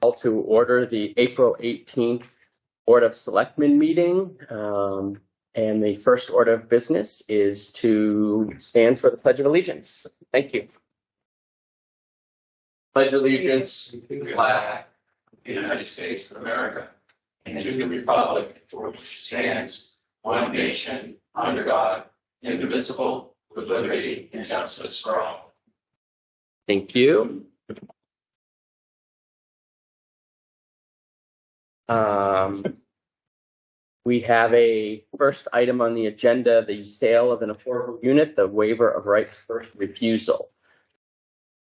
Call to order the April 18th Board of Selectmen meeting. And the first order of business is to stand for the Pledge of Allegiance. Thank you. Pledge allegiance to the flag of the United States of America and to the republic for which it stands, one nation, under God, indivisible, with liberty and justice for all. Thank you. We have a first item on the agenda, the sale of an affordable unit, the waiver of right of first refusal.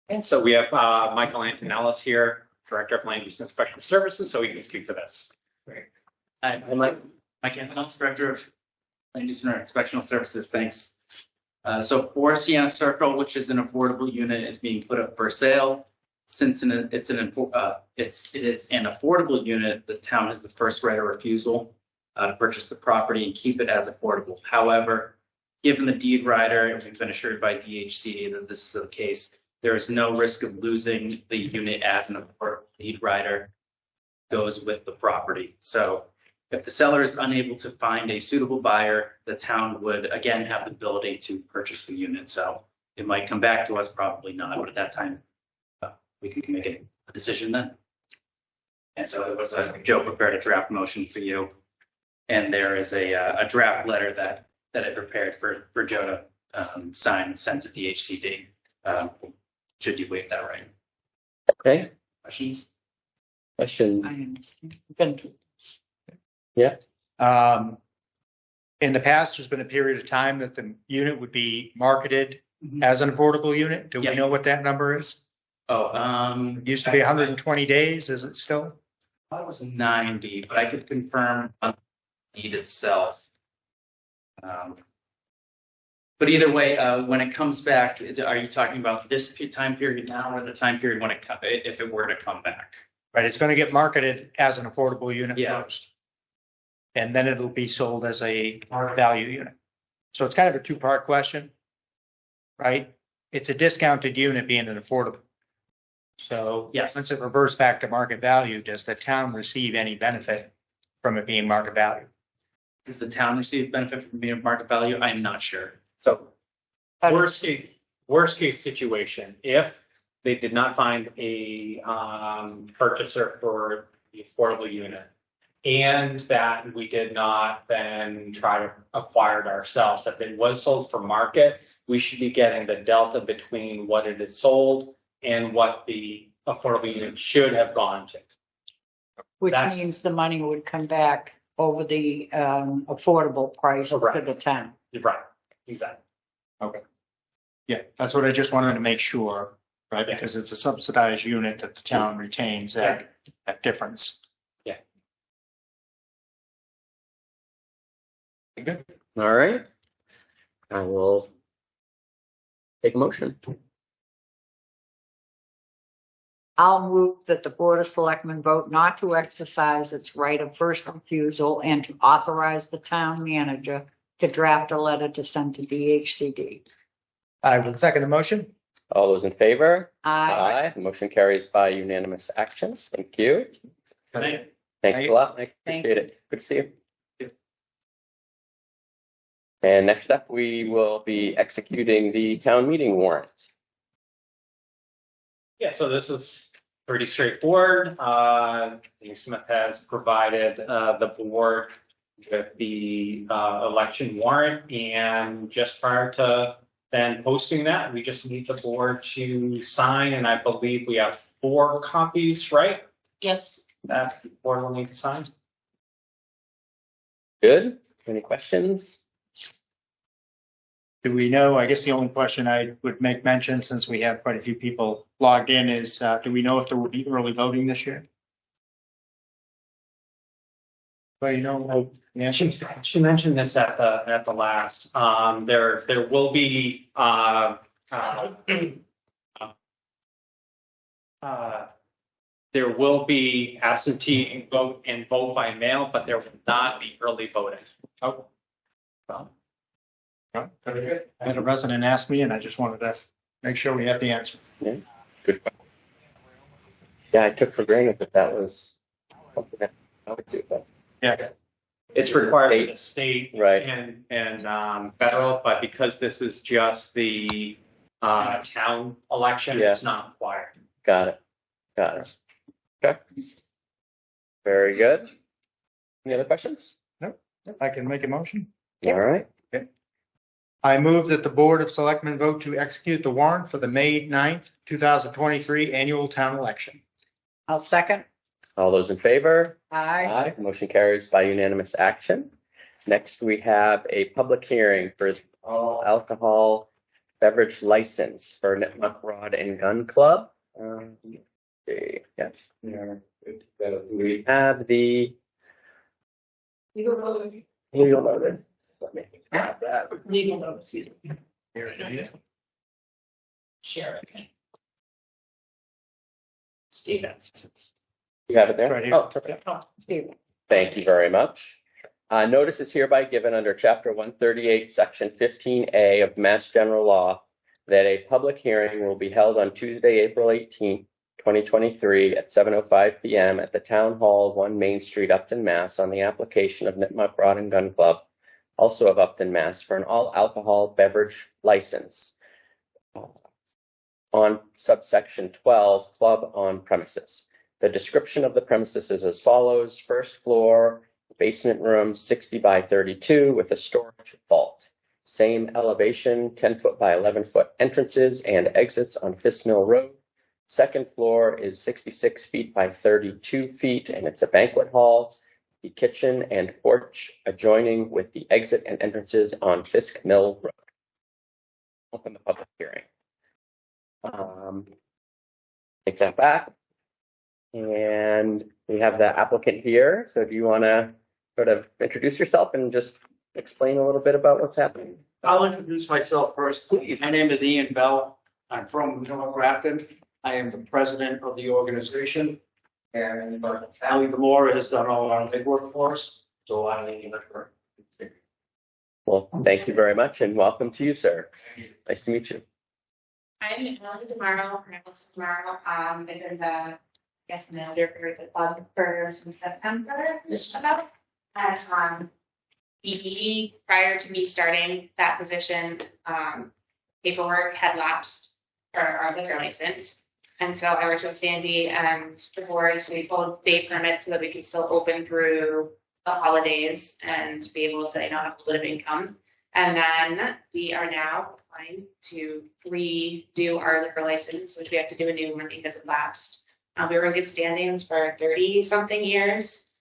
And so we have Michael Antonellis here, Director of Land Use and Inspection Services, so we can speak to this. Great. I'm Mike Antonellis, Director of Land Use and Inspection Services. Thanks. So 4 Sienna Circle, which is an affordable unit, is being put up for sale. Since it is an affordable unit, the town has the first right of refusal to purchase the property and keep it as affordable. However, given the deed rider, and we've been assured by DHCD that this is the case, there is no risk of losing the unit as an affordable deed rider goes with the property. So if the seller is unable to find a suitable buyer, the town would again have the ability to purchase the unit. So it might come back to us, probably not, but at that time, we can make a decision then. And so it was Joe prepared a draft motion for you. And there is a draft letter that I prepared for Joe to sign and send to DHCD. Should you waive that right? Okay. Questions? Questions? I understand. Yeah. In the past, there's been a period of time that the unit would be marketed as an affordable unit. Do we know what that number is? Oh, It used to be 120 days. Is it still? I thought it was 90, but I could confirm on the deed itself. But either way, when it comes back, are you talking about this time period now or the time period when if it were to come back? Right. It's going to get marketed as an affordable unit first. And then it'll be sold as a value unit. So it's kind of a two-part question, right? It's a discounted unit being an affordable. So yes, once it reverts back to market value, does the town receive any benefit from it being market value? Does the town receive benefit from being market value? I'm not sure. So worst case situation, if they did not find a purchaser for the affordable unit and that we did not then try to acquire it ourselves, if it was sold for market, we should be getting the delta between what it is sold and what the affordable unit should have gone to. Which means the money would come back over the affordable price to the town. Right, exactly. Okay. Yeah, that's what I just wanted to make sure, right? Because it's a subsidized unit that the town retains that difference. Yeah. Good. All right. I will take a motion. I'll move that the Board of Selectmen vote not to exercise its right of first refusal and to authorize the town manager to draft a letter to send to DHCD. I will second the motion. All those in favor? Aye. The motion carries by unanimous action. Thank you. Thanks a lot. I appreciate it. Good to see you. And next up, we will be executing the town meeting warrant. Yeah, so this is pretty straightforward. Smith has provided the board with the election warrant, and just prior to then posting that, we just need the board to sign, and I believe we have 4 copies, right? Yes. That the board will need to sign. Good. Any questions? Do we know, I guess the only question I would make mention, since we have quite a few people logged in, is do we know if there will be early voting this year? Well, you know, Yeah, she mentioned this at the last. There will be there will be absentee vote and vote by mail, but there will not be early voting. Oh, well, very good. I had a resident ask me, and I just wanted to make sure we have the answer. Yeah, good. Yeah, I took for granted that was something that I would do, but. Yeah. It's required by the state Right. and federal, but because this is just the town election, it's not required. Got it. Got it. Okay. Very good. Any other questions? I can make a motion. All right. I move that the Board of Selectmen vote to execute the warrant for the May 9th, 2023 annual town election. I'll second. All those in favor? Aye. Motion carries by unanimous action. Next, we have a public hearing for all alcohol beverage license for Nipmuc Rod and Gun Club. Yes. We have the legal notice. Let me grab that. Legal notice. Share it. Stevens. You have it there? Right here. Oh, perfect. Thank you very much. Notice is hereby given under Chapter 138, Section 15A of Mass General Law that a public hearing will be held on Tuesday, April 18th, 2023 at 7:05 p.m. at the Town Hall, 1 Main Street, Upton, Mass. On the application of Nipmuc Rod and Gun Club, also of Upton, Mass. For an all alcohol beverage license on subsection 12, club on premises. The description of the premises is as follows: first floor, basement room 60 by 32 with a storage vault. Same elevation, 10-foot by 11-foot entrances and exits on Fisk Mill Road. Second floor is 66 feet by 32 feet, and it's a banquet hall. The kitchen and porch adjoining with the exit and entrances on Fisk Mill Road. Open the public hearing. Take that back. And we have the applicant here. So do you want to sort of introduce yourself and just explain a little bit about what's happening? I'll introduce myself first. Please. My name is Ian Bell. I'm from North Grafton. I am the president of the organization. And Ali Demora has done all our legwork for us. So I leave it for her. Well, thank you very much and welcome to you, sir. Nice to meet you. I'm Emily tomorrow, I've been the guest manager for the club for since September, about. And, prior to me starting that position, paperwork had lapsed for our liquor license. And so I worked with Sandy and the board, so we pulled day permits so that we could still open through the holidays and be able to, have a little bit of income. And then we are now applying to redo our liquor license, which we have to do a new one because it lapsed. We were in good standings for 30 something years.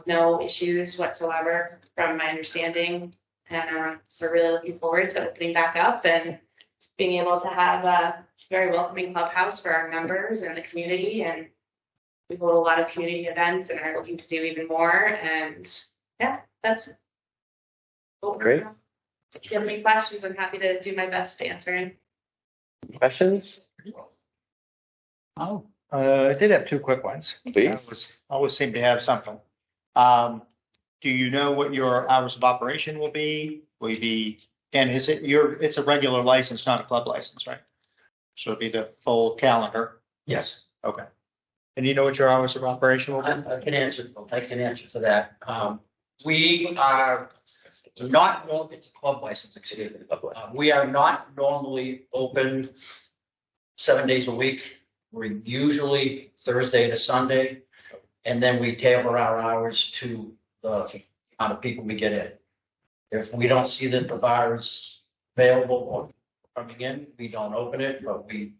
No issues whatsoever from my understanding. And we're really looking forward to opening back up and being able to have a very welcoming clubhouse for our members and the community. And we hold a lot of community events and are looking to do even more. And yeah, that's Great. If you have any questions, I'm happy to do my best to answer them. Questions? Oh, I did have two quick ones. Please. Always seem to have something. Do you know what your hours of operation will be? Will you be, and is it it's a regular license, not a club license, right? So it'll be the full calendar. Yes, Okay. And you know what your hours of operation will be? I can answer to that. We are not, it's a club license, excuse me. We are not normally open 7 days a week. We're usually Thursday to Sunday. And then we tailor our hours to the amount of people we get in. If we don't see that the bar is available or coming in, we don't open it, but we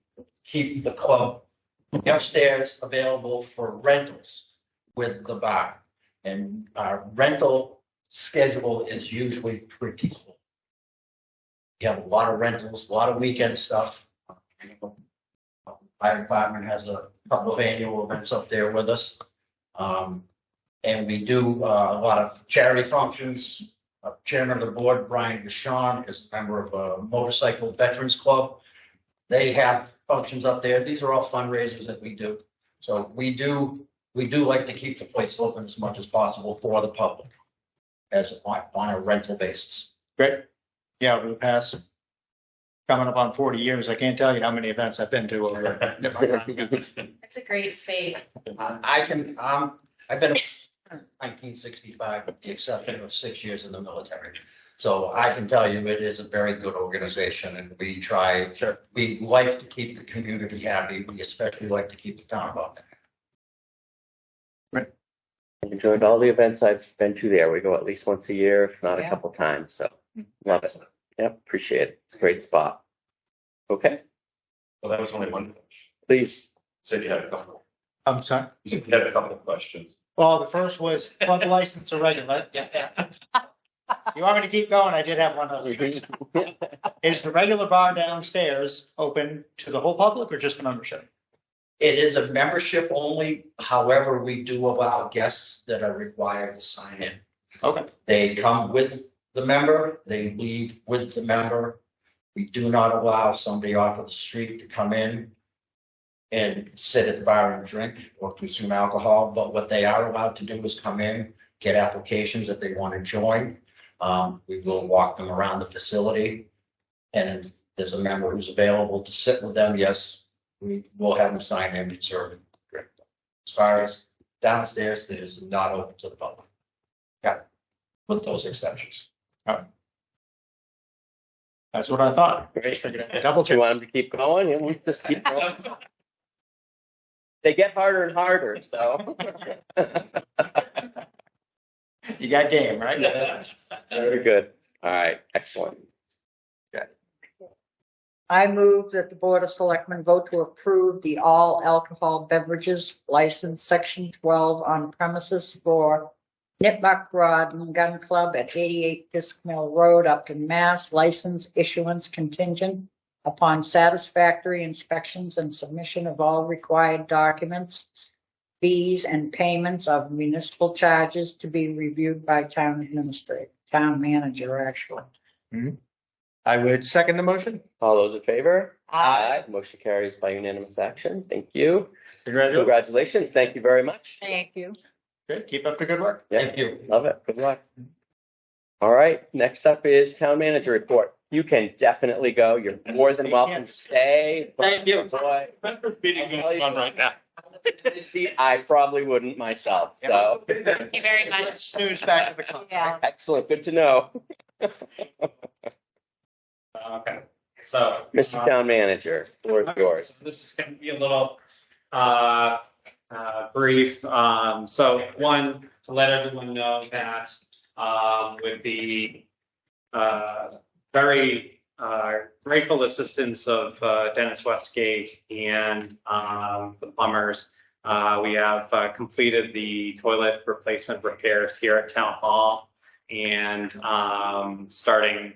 keep the club upstairs available for rentals with the bar. And our rental schedule is usually pretty full. We have a lot of rentals, a lot of weekend stuff. Fire department has a couple of annual events up there with us. And we do a lot of charity functions. Chairman of the board, Brian Vachon, is a member of a motorcycle veterans club. They have functions up there. These are all fundraisers that we do. So we do like to keep the place open as much as possible for the public as on a rental basis. Great. Yeah, over the past coming up on 40 years. I can't tell you how many events I've been to over there. It's a great space. I've been in 1965, with the exception of 6 years in the military. So I can tell you it is a very good organization and we try, we like to keep the community happy. We especially like to keep the town up. I've enjoyed all the events I've been to there. We go at least once a year, if not a Yeah. couple times. So love it. Yep, appreciate it. It's a great spot. Okay, Well, that was only one question. please. Said you had a couple. I'm sorry. You said you had a couple of questions. Well, the first was club license or regular. You want me to keep going? I did have one other. Is the regular bar downstairs open to the whole public or just membership? It is a membership only. However, we do allow guests that are required to sign in. Okay. They come with the member, they leave with the member. We do not allow somebody off of the street to come in and sit at the bar and drink or consume alcohol, but what they are allowed to do is come in, get applications if they want to join. We will walk them around the facility. And if there's a member who's available to sit with them, yes, we will have them sign in and serve them. As far as downstairs, it is not open to the public. Yeah, with those exceptions. That's what I thought. Great. Double Do you check. want them to keep going? And we'll just keep going. They get harder and harder, so. You got game, right? Very good. All right, excellent. I move that the Board of Selectmen vote to approve the all alcohol beverages license section 12 on premises for Nipmuc Rod and Gun Club at 88 Fisk Mill Road, Upton, Mass. License issuance contingent upon satisfactory inspections and submission of all required documents, fees and payments of municipal charges to be reviewed by town manager, actually. I would second the motion. All those in favor? Aye. Motion carries by unanimous action. Thank you. Congratulations. Congratulations. Thank you very much. Thank you. Good. Keep up the good work. Yeah, Thank you. love it. Good luck. All right, next up is town manager report. You can definitely go. You're more than welcome to stay. Thank you. Boy, Beating on right now. see, I probably wouldn't myself, so. Thank you very much. Snooze back to the club. Yeah. Excellent, good to know. Okay, so. Mr. Town Manager, floor is yours. This is gonna be a little, brief. So one, to let everyone know that, with the, very, grateful assistance of, Dennis Westgate and, the plumbers, we have, completed the toilet replacement repairs here at Town Hall. And, starting,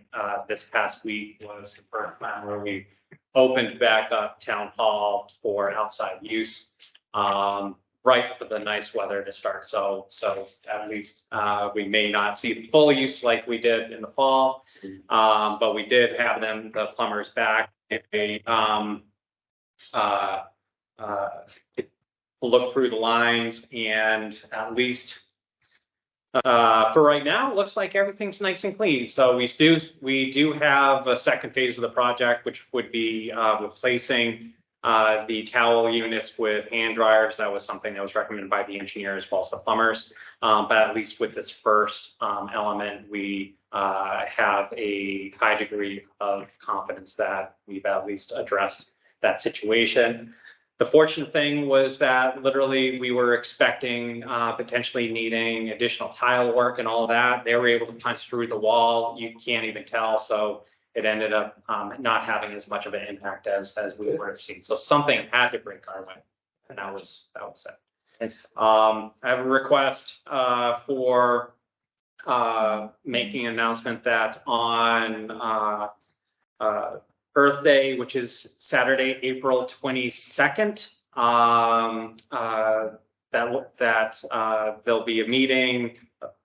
this past week was the first time where we opened back up Town Hall for outside use, right for the nice weather to start. So at least we may not see the full use like we did in the fall, but we did have the plumbers back. They look through the lines, and at least for right now, it looks like everything's nice and clean. So we do have a second phase of the project, which would be replacing the towel units with hand dryers. That was something that was recommended by the engineer as well as the plumbers. But at least with this first element, we have a high degree of confidence that we've at least addressed that situation. The fortunate thing was that literally we were expecting potentially needing additional tile work and all of that. They were able to punch through the wall. You can't even tell. So it ended up not having as much of an impact as we would have seen. So something had to break our way, and that was it. Thanks. I have a request for making an announcement that on Earth Day, which is Saturday, April 22nd, there'll be a meeting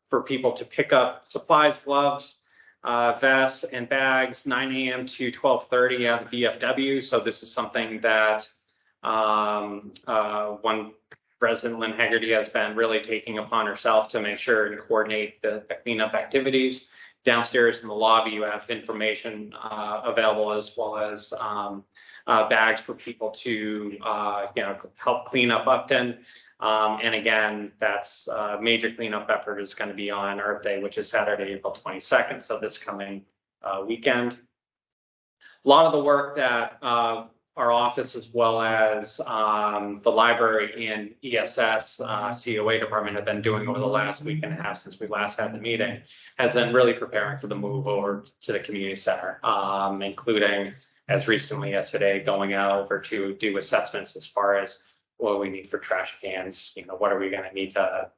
for people to pick up supplies, gloves, vests, and bags, 9 a.m. to 12:30 at the VFW. So this is something that one President Lynn Haggerty has been really taking upon herself to make sure and coordinate the cleanup activities. Downstairs in the lobby, you have information available, as well as bags for people to help clean up Upton. And again, that's major cleanup effort is going to be on Earth Day, which is Saturday, April 22nd. So this coming weekend. A lot of the work that our office, as well as the library and ESS COA department have been doing over the last week and a half since we last had the meeting, has been really preparing for the move over to the community center, including as recently as today, going out over to do assessments as far as what we need for trash cans, what are we going to need to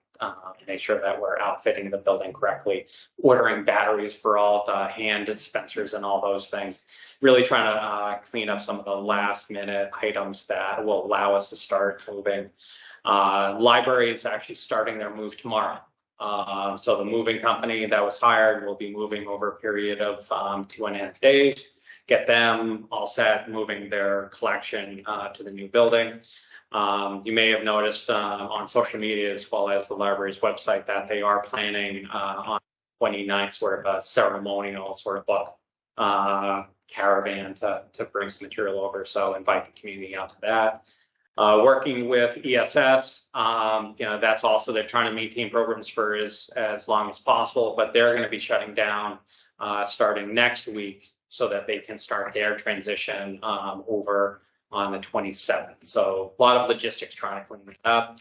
make sure that we're outfitting the building correctly, ordering batteries for all the hand dispensers and all those things, really trying to clean up some of the last minute items that will allow us to start moving. Library is actually starting their move tomorrow. So the moving company that was hired will be moving over a period of 2.5 days, get them all set, moving their collection to the new building. You may have noticed on social media, as well as the library's website, that they are planning on 29th sort of a ceremonial sort of book caravan to bring some material over. So invite the community out to that. Working with ESS, that's also, they're trying to maintain programs for as long as possible, but they're going to be shutting down starting next week so that they can start their transition over on the 27th. So a lot of logistics trying to clean it up.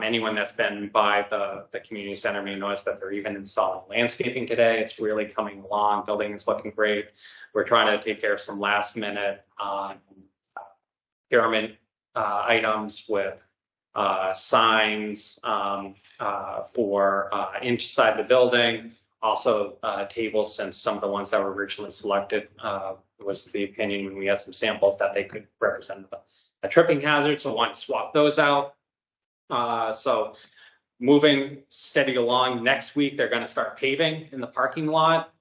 Anyone that's been by the community center may notice that they're even installing landscaping today. It's really coming along. Building is looking great. We're trying to take care of some last minute pyramid items with signs for inside the building. Also tables, since some of the ones that were originally selected was the opinion when we had some samples that they could represent a tripping hazard, so I want to swap those out. So moving steady along, next week they're going to start paving in the parking lot.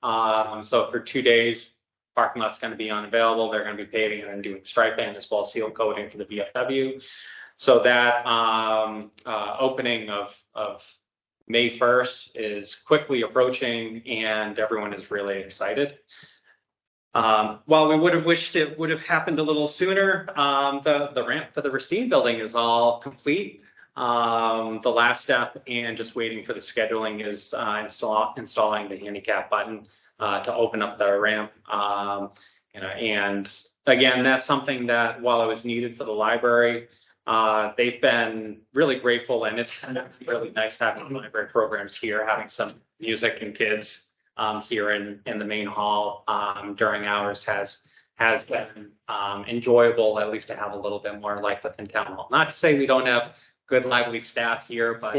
So for 2 days, parking lot's going to be unavailable. They're going to be paving and then doing striping as well as seal coating for the VFW. So that opening of May 1st is quickly approaching, and everyone is really excited. While we would have wished it would have happened a little sooner, the ramp for the Racine building is all complete. The last step and just waiting for the scheduling is installing the handicap button to open up the ramp. And again, that's something that, while it was needed for the library, they've been really grateful, and it's kind of really nice having library programs here, having some music and kids here in the main hall during hours has been enjoyable, at least to have a little bit more life within town hall. Not to say we don't have good, lively staff here, but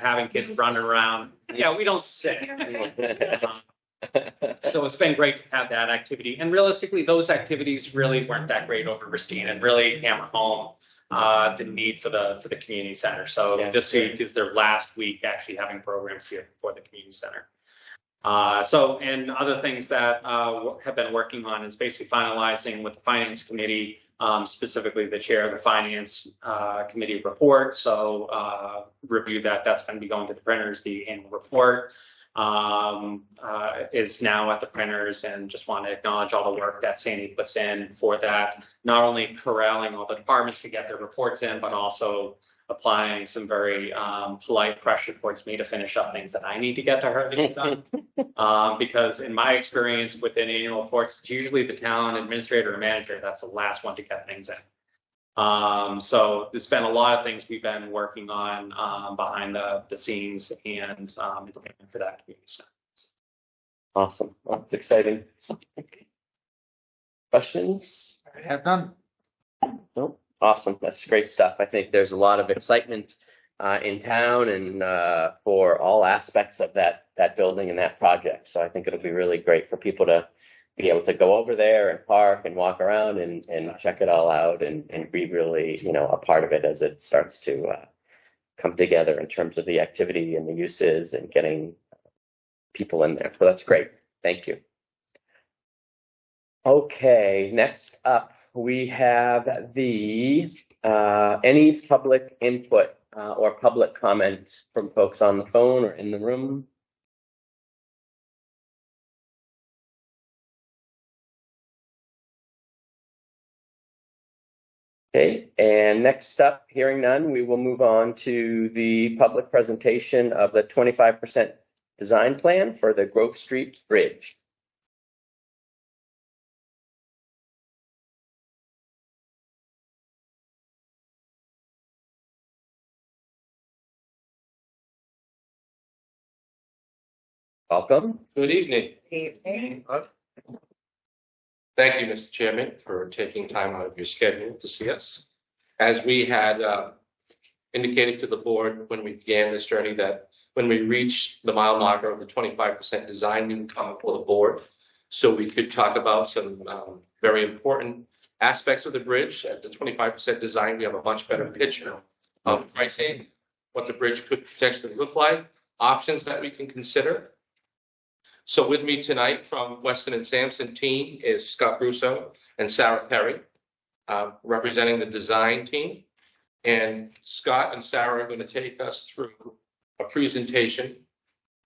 having kids running around, we don't sit. So it's been great to have that activity. And realistically, those activities really weren't that great over Racine, and really hammer home the need for the community center. So this week is their last week actually having programs here for the community center. And other things that have been working on is basically finalizing with the finance committee, specifically the chair of the finance committee report. So review that's going to be going to the printers. The annual report is now at the printers, and just want to acknowledge all the work that Sandy puts in for that, not only corralling all the departments to get their reports in, but also applying some very polite pressure towards me to finish up things that I need to get to her to get done. Because in my experience within annual reports, it's usually the town administrator or manager that's the last one to get things in. So there's been a lot of things we've been working on behind the scenes and for that community center. Awesome. Well, that's exciting. Questions? I have none. Nope. Awesome. That's great stuff. I think there's a lot of excitement in town and for all aspects of that building and that project. So I think it'll be really great for people to be able to go over there and park and walk around and check it all out and be really, a part of it as it starts to come together in terms of the activity and the uses and getting people in there. So that's great. Thank you. Okay, next up we have the any public input or public comment from folks on the phone or in the room. Okay, and next up, hearing none, we will move on to the public presentation of the 25% design plan for the Grove Street Bridge. Welcome. Good evening. Evening. Thank you, Mr. Chairman, for taking time out of your schedule to see us. As we had indicated to the board when we began this journey, that when we reached the mile marker of the 25% design, we would come before the board so we could talk about some very important aspects of the bridge. At the 25% design, we have a much better picture of pricing, what the bridge could potentially look like, options that we can consider. So with me tonight from Weston and Sampson team is Scott Russo and Sarah Perry, representing the design team. And Scott and Sarah are going to take us through a presentation,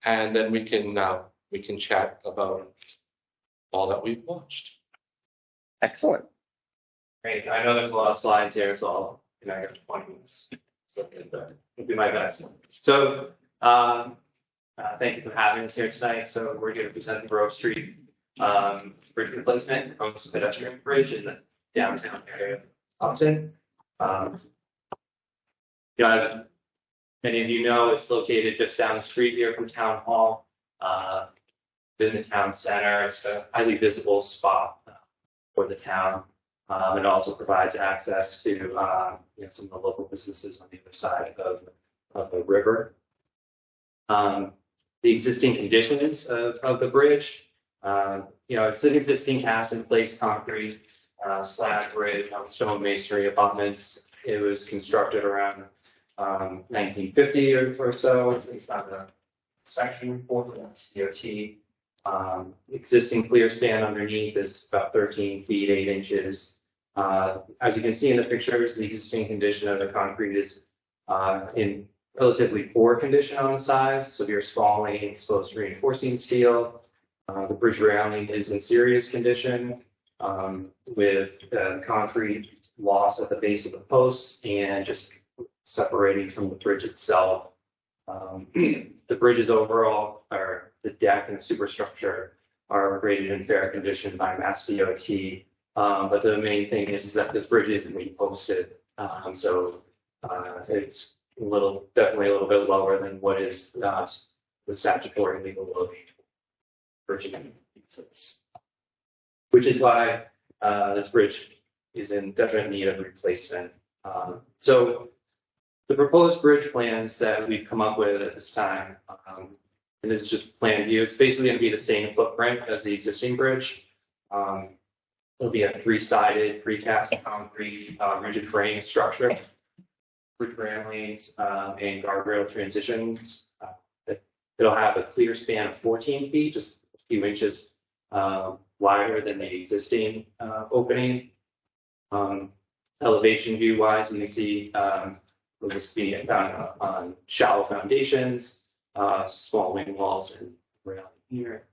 and then we can chat about all that we've watched. Excellent. Great. I know there's a lot of slides here, so I got 20 minutes. So I'll do my best. So, thank you for having us here tonight. So we're going to present the Grove Street bridge replacement, proposed pedestrian bridge in the downtown area of Upton. As many of you know, it's located just down the street here from Town Hall, in the town center. It's a highly visible spot for the town. It also provides access to some of the local businesses on the other side of the river. The existing conditions of the bridge, it's an existing cast in place concrete slab bridge on stone masonry abutments. It was constructed around 1950 or so. It's on the inspection report for DOT. Existing clear span underneath is about 13 feet 8 inches. As you can see in the pictures, the existing condition of the concrete is in relatively poor condition on the sides, severe spalling, exposed reinforcing steel. The bridge railing is in serious condition with concrete loss at the base of the posts and just separating from the bridge itself. The bridges overall, or the deck and the superstructure, are rated in fair condition by Mass DOT. But the main thing is that this bridge isn't reposted, so it's definitely a little bit lower than what is the statutory legal load for which is why this bridge is in definite need of replacement. So the proposed bridge plans that we've come up with at this time, and this is just plan view, it's basically going to be the same footprint as the existing bridge. It'll be a 3-sided precast concrete rigid frame structure, bridge railings and guardrail transitions. It'll have a clear span of 14 feet, just a few inches wider than the existing opening. Elevation view wise, we can see will just be on shallow foundations, small wing walls, and railing here.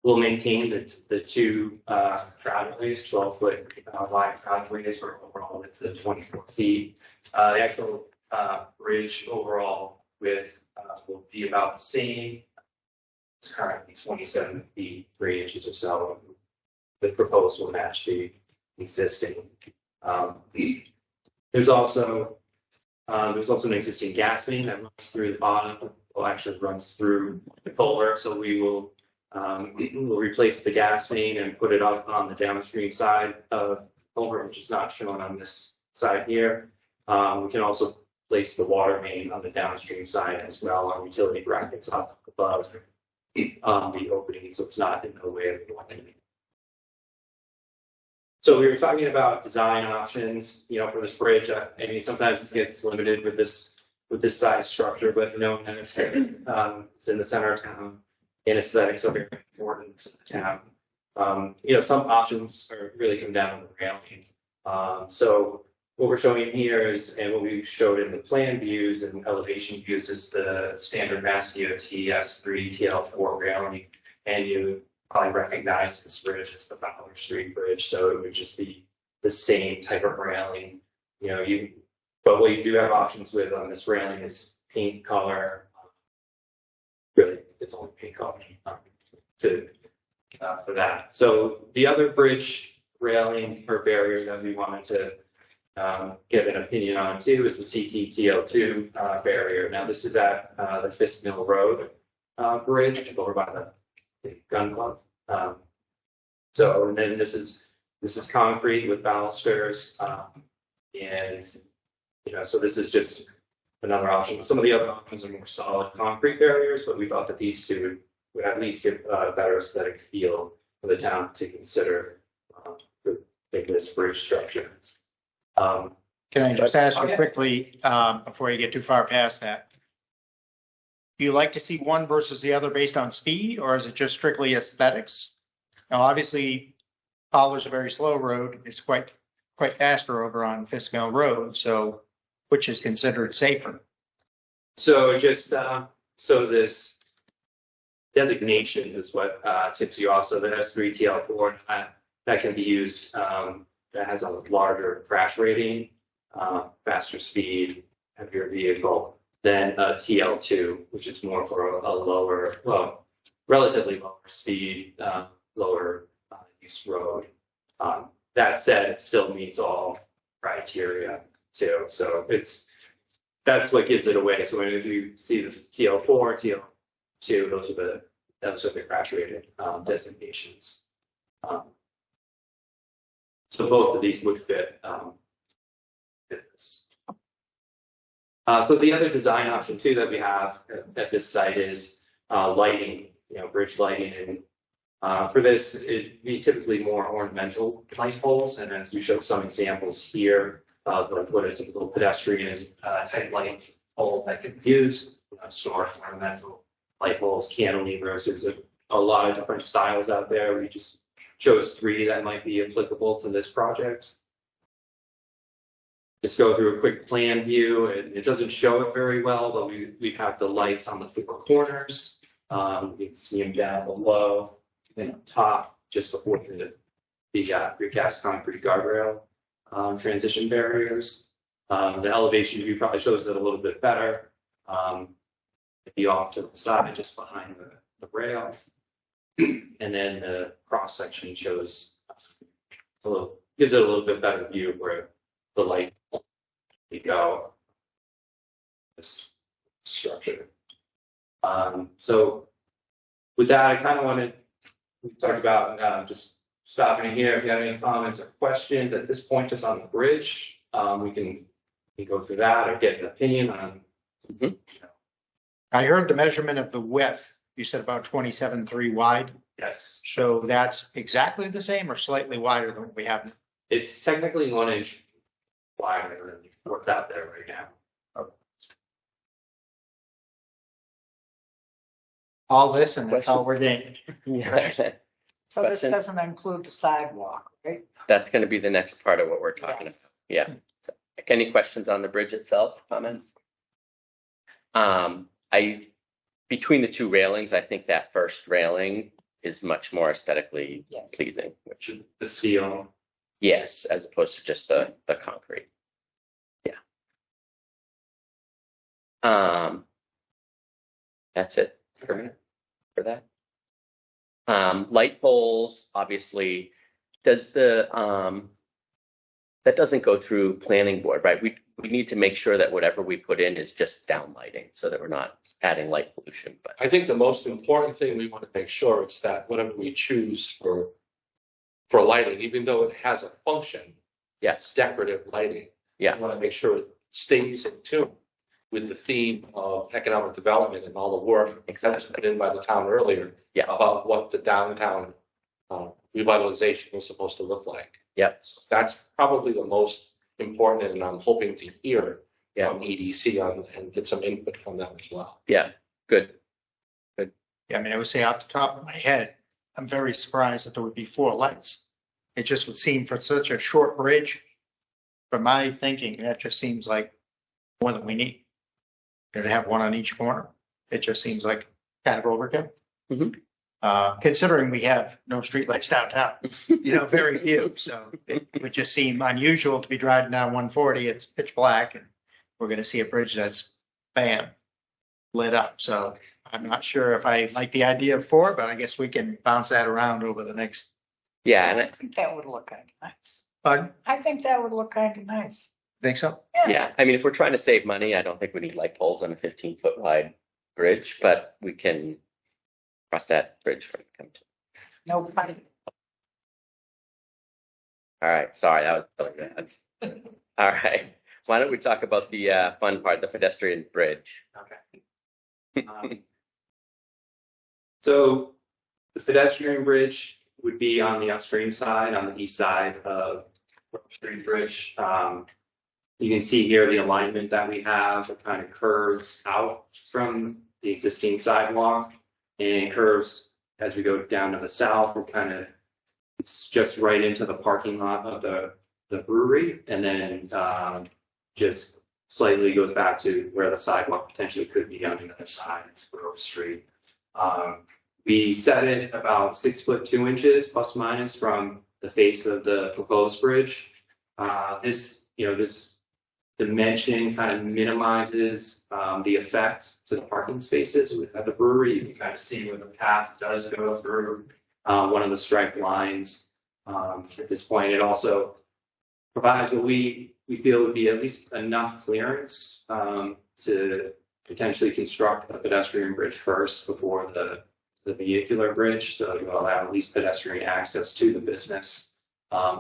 We'll maintain the two travelways, 12-foot wide travelways for overall width of 24 feet. The actual bridge overall width will be about the same. It's currently 27 feet 3 inches or so. The proposed will match the existing. There's also an existing gas main that runs through the bottom. Well, actually runs through the culvert, so we will we'll replace the gas main and put it up on the downstream side of the culvert, which is not shown on this side here. We can also place the water main on the downstream side as well on utility brackets up above the opening, so it's not in the way of the water main. So we were talking about design options, for this bridge. I mean, sometimes it gets limited with this size structure, but knowing that it's in the center of town and aesthetics are very important to the town. Some options really come down to the railing. So what we're showing here is, and what we showed in the plan views and elevation views, is the standard Mass DOT S3 TL4 railing, and you probably recognize this bridge as the Fowler Street Bridge. So it would just be the same type of railing. But what you do have options with on this railing is paint color. Really, it's only paint color for that. So the other bridge railing or barrier that we wanted to get an opinion on too is the CTTL2 barrier. Now this is at the Fisk Mill Road bridge over by the gun club. So and then this is concrete with balusters, and so this is just another option. Some of the other options are more solid concrete barriers, but we thought that these two would at least give a better aesthetic feel for the town to consider for making this bridge structure. Can I just ask you quickly, before you get too far past that? Do you like to see one versus the other based on speed, or is it just strictly aesthetics? Now, obviously, Fowler's a very slow road. It's quite faster over on Fisk Mill Road. So, which is considered safer? So just so this designation is what tips you off. So the S3TL4 that can be used. That has a larger crash rating, faster speed, heavier vehicle than a TL2, which is more for a lower, well, relatively lower speed, lower use road. That said, it still meets all criteria too. So that's what gives it away. So when you see the TL4, TL2, those are the crash rated designations. So both of these would fit this. So the other design option too that we have at this site is lighting, bridge lighting. And for this, it'd be typically more ornamental light poles. And as you show some examples here, what a typical pedestrian type light pole that could be used, store ornamental light poles, cantilevers. There's a lot of different styles out there. We just chose 3 that might be applicable to this project. Just go through a quick plan view. It doesn't show it very well, but we have the lights on the 4 corners. You can see them down below and up top, just before the precast concrete guardrail transition barriers. The elevation view probably shows it a little bit better. Be off to the side, just behind the rail. And then the cross section shows gives it a little bit better view of where the light will go. This structure. So with that, I kind of wanted to talk about just stopping here. If you have any comments or questions at this point, just on the bridge, we can go through that or get an opinion on. I heard the measurement of the width. You said about 27.3 wide. Yes. So that's exactly the same or slightly wider than what we have? It's technically 1 inch wider than what's out there right now. All this and that's all we're getting. Yeah. So this Question? doesn't include the sidewalk, right? That's going to be the next part of what we're talking Yes. about. Yeah. Any questions on the bridge itself? Comments? Between the 2 railings, I think that first railing is much more aesthetically Yes. pleasing, which The steel. yes, as opposed to just the concrete. Yeah. That's it for that. Light poles, obviously, that doesn't go through planning board, right? We need to make sure that whatever we put in is just downlighting so that we're not adding light pollution. But I think the most important thing we want to make sure is that whatever we choose for lighting, even though it has a function, yes, decorative lighting. Yeah. We want to make sure it stays in tune with the theme of economic development and all the work that was put in by the town earlier. Yeah. About what the downtown revitalization was supposed to look like. Yep. So that's probably the most important, and I'm hoping to hear Yeah. from EDC and get some input from them as well. Yeah, good. Yeah, I mean, I would say off the top of my head, I'm very surprised that there would be 4 lights. It just would seem for such a short bridge, from my thinking, that just seems like more than we need. To have 1 on each corner, it just seems like kind of overkill. Considering we have no streetlights downtown, you know, very few. So it would just seem unusual to be driving down 140. It's pitch black and we're going to see a bridge that's bam, lit up. So I'm not sure if I like the idea of 4, but I guess we can bounce that around over the next. Yeah, and I think that would look kind of nice. Pardon? I think that would look kind of nice. Think so? yeah, I mean, if we're trying to save money, I don't think we need light poles on a 15-foot wide bridge, but we can cross that bridge when we come to. No pun. All right, sorry, that was really bad. All right, why don't we talk about the fun part, the pedestrian bridge? Okay. So the pedestrian bridge would be on the upstream side, on the east side of Street Bridge. You can see here the alignment that we have. It kind of curves out from the existing sidewalk and curves as we go down to the south. We're kind of, it's just right into the parking lot of the brewery, and then just slightly goes back to where the sidewalk potentially could be on the other side of Grove Street. We set it about 6 foot 2 inches plus minus from the face of the proposed bridge. This dimension kind of minimizes the effect to the parking spaces at the brewery. You can kind of see where the path does go through one of the striped lines. At this point, it also provides what we feel would be at least enough clearance to potentially construct the pedestrian bridge first before the vehicular bridge, so you'll allow at least pedestrian access to the business.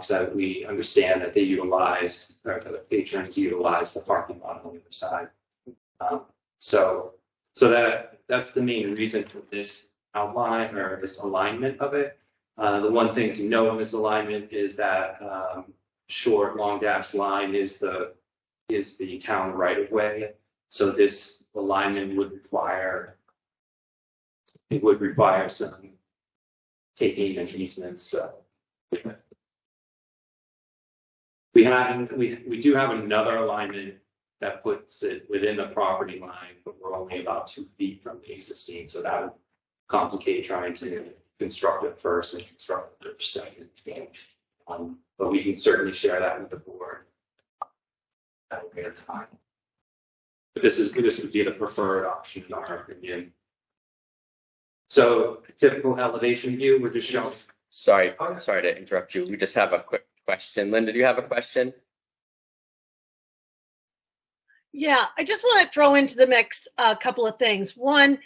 So we understand that they utilize, or the patrons utilize the parking lot on the other side. So that's the main reason for this outline or this alignment of it. The one thing to know in this alignment is that short, long dashed line is the town right of way. So this alignment would require some taking and easements. So we do have another alignment that puts it within the property line, but we're only about 2 feet from the existing. So that would complicate trying to construct it first and construct it second. But we can certainly share that with the board at a later time. But this would be the preferred option in our opinion. So typical elevation view, we're just showing. Sorry to interrupt you. We just have a quick question. Linda, do you have a question? Yeah, I just want to throw into the mix a couple of things. One,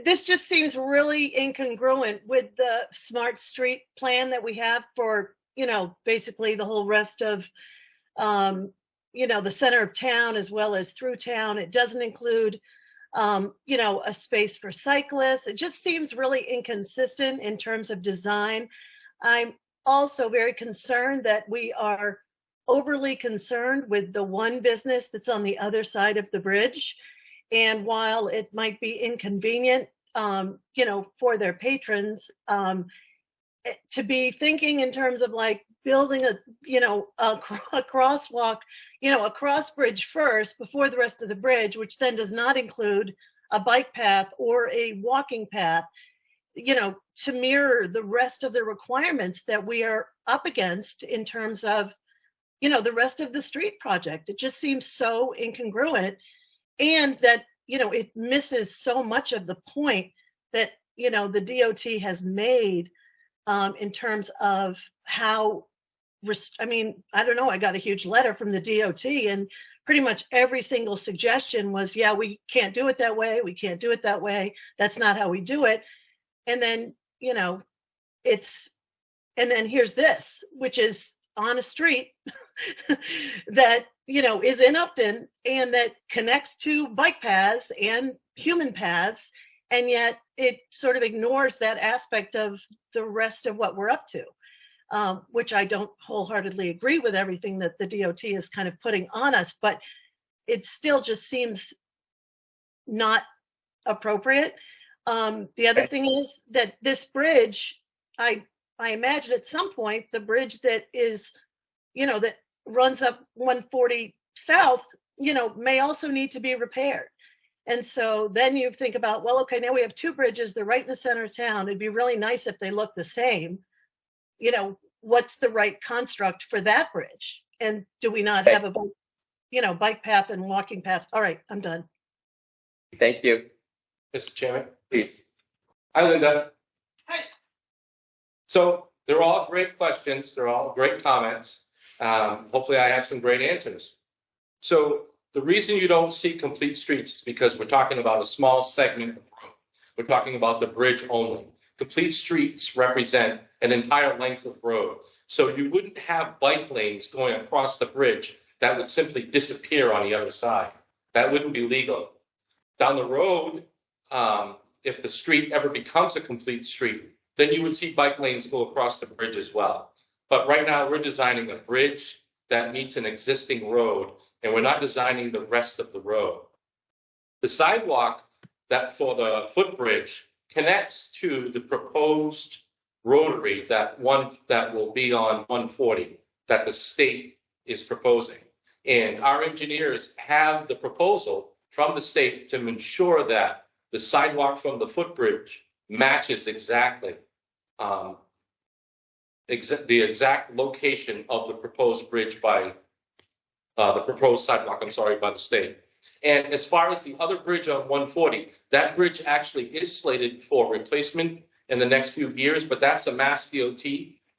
this just seems really incongruent with the smart street plan that we have for, basically the whole rest of, the center of town as well as through town. It doesn't include, a space for cyclists. It just seems really inconsistent in terms of design. I'm also very concerned that we are overly concerned with the one business that's on the other side of the bridge. And while it might be inconvenient, for their patrons, to be thinking in terms of like building a crosswalk, a cross bridge first before the rest of the bridge, which then does not include a bike path or a walking path, to mirror the rest of the requirements that we are up against in terms of, the rest of the street project. It just seems so incongruent, and that, it misses so much of the point that, the DOT has made in terms of how, I don't know, I got a huge letter from the DOT, and pretty much every single suggestion was, yeah, we can't do it that way. We can't do it that way. That's not how we do it. And then, and then here's this, which is on a street that, is in Upton and that connects to bike paths and human paths. And yet it sort of ignores that aspect of the rest of what we're up to, which I don't wholeheartedly agree with everything that the DOT is kind of putting on us, but it still just seems not appropriate. The other thing is that this bridge, I imagine at some point, the bridge that is, that runs up 140 South, may also need to be repaired. And so then you think about, well, okay, now we have two bridges. They're right in the center of town. It'd be really nice if they look the same. You know, what's the right construct for that bridge? And do we not have a, bike path and walking path? All right, I'm done. Thank you. Mr. Chairman. Please. Hi, Linda. Hi. So they're all great questions. They're all great comments. Hopefully I have some great answers. So the reason you don't see complete streets is because we're talking about a small segment of road. We're talking about the bridge only. Complete streets represent an entire length of road. So you wouldn't have bike lanes going across the bridge that would simply disappear on the other side. That wouldn't be legal. Down the road, if the street ever becomes a complete street, then you would see bike lanes go across the bridge as well. But right now we're designing a bridge that meets an existing road, and we're not designing the rest of the road. The sidewalk that for the footbridge connects to the proposed rotary that will be on 140 that the state is proposing. And our engineers have the proposal from the state to ensure that the sidewalk from the footbridge matches exactly the exact location of the proposed bridge by the proposed sidewalk, by the state. And as far as the other bridge on 140, that bridge actually is slated for replacement in the next few years, but that's a Mass DOT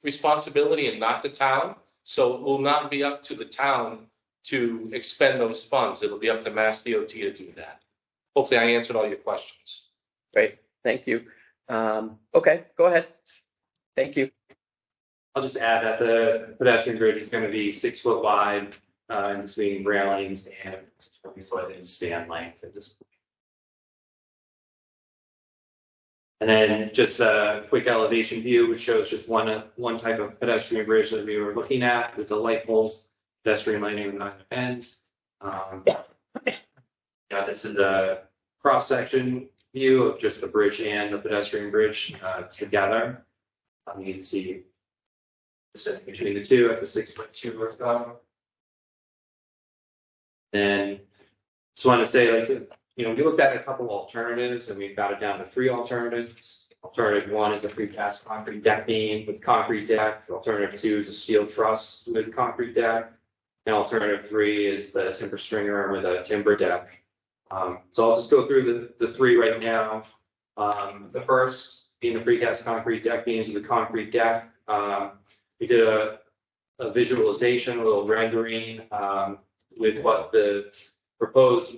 responsibility and not the town. So it will not be up to the town to expend those funds. It'll be up to Mass DOT to do that. Hopefully I answered all your questions. Great. Thank you. Okay, go ahead. Thank you. I'll just add that the pedestrian bridge is going to be 6 foot wide in between railings and 20 foot in span length at this point. And then just a quick elevation view, which shows just one type of pedestrian bridge that we were looking at with the light poles, pedestrian lighting on the ends. This is a cross section view of just the bridge and the pedestrian bridge together. You can see the distance between the two at the 6.2 or so. And just want to say, we looked at a couple alternatives and we've got it down to 3 alternatives. Alternative 1 is a precast concrete deck beam with concrete deck. Alternative 2 is a steel truss with concrete deck. And alternative 3 is the timber stringer with a timber deck. So I'll just go through the 3 right now. The first being the precast concrete deck beams with a concrete deck. We did a visualization, a little rendering with what the proposed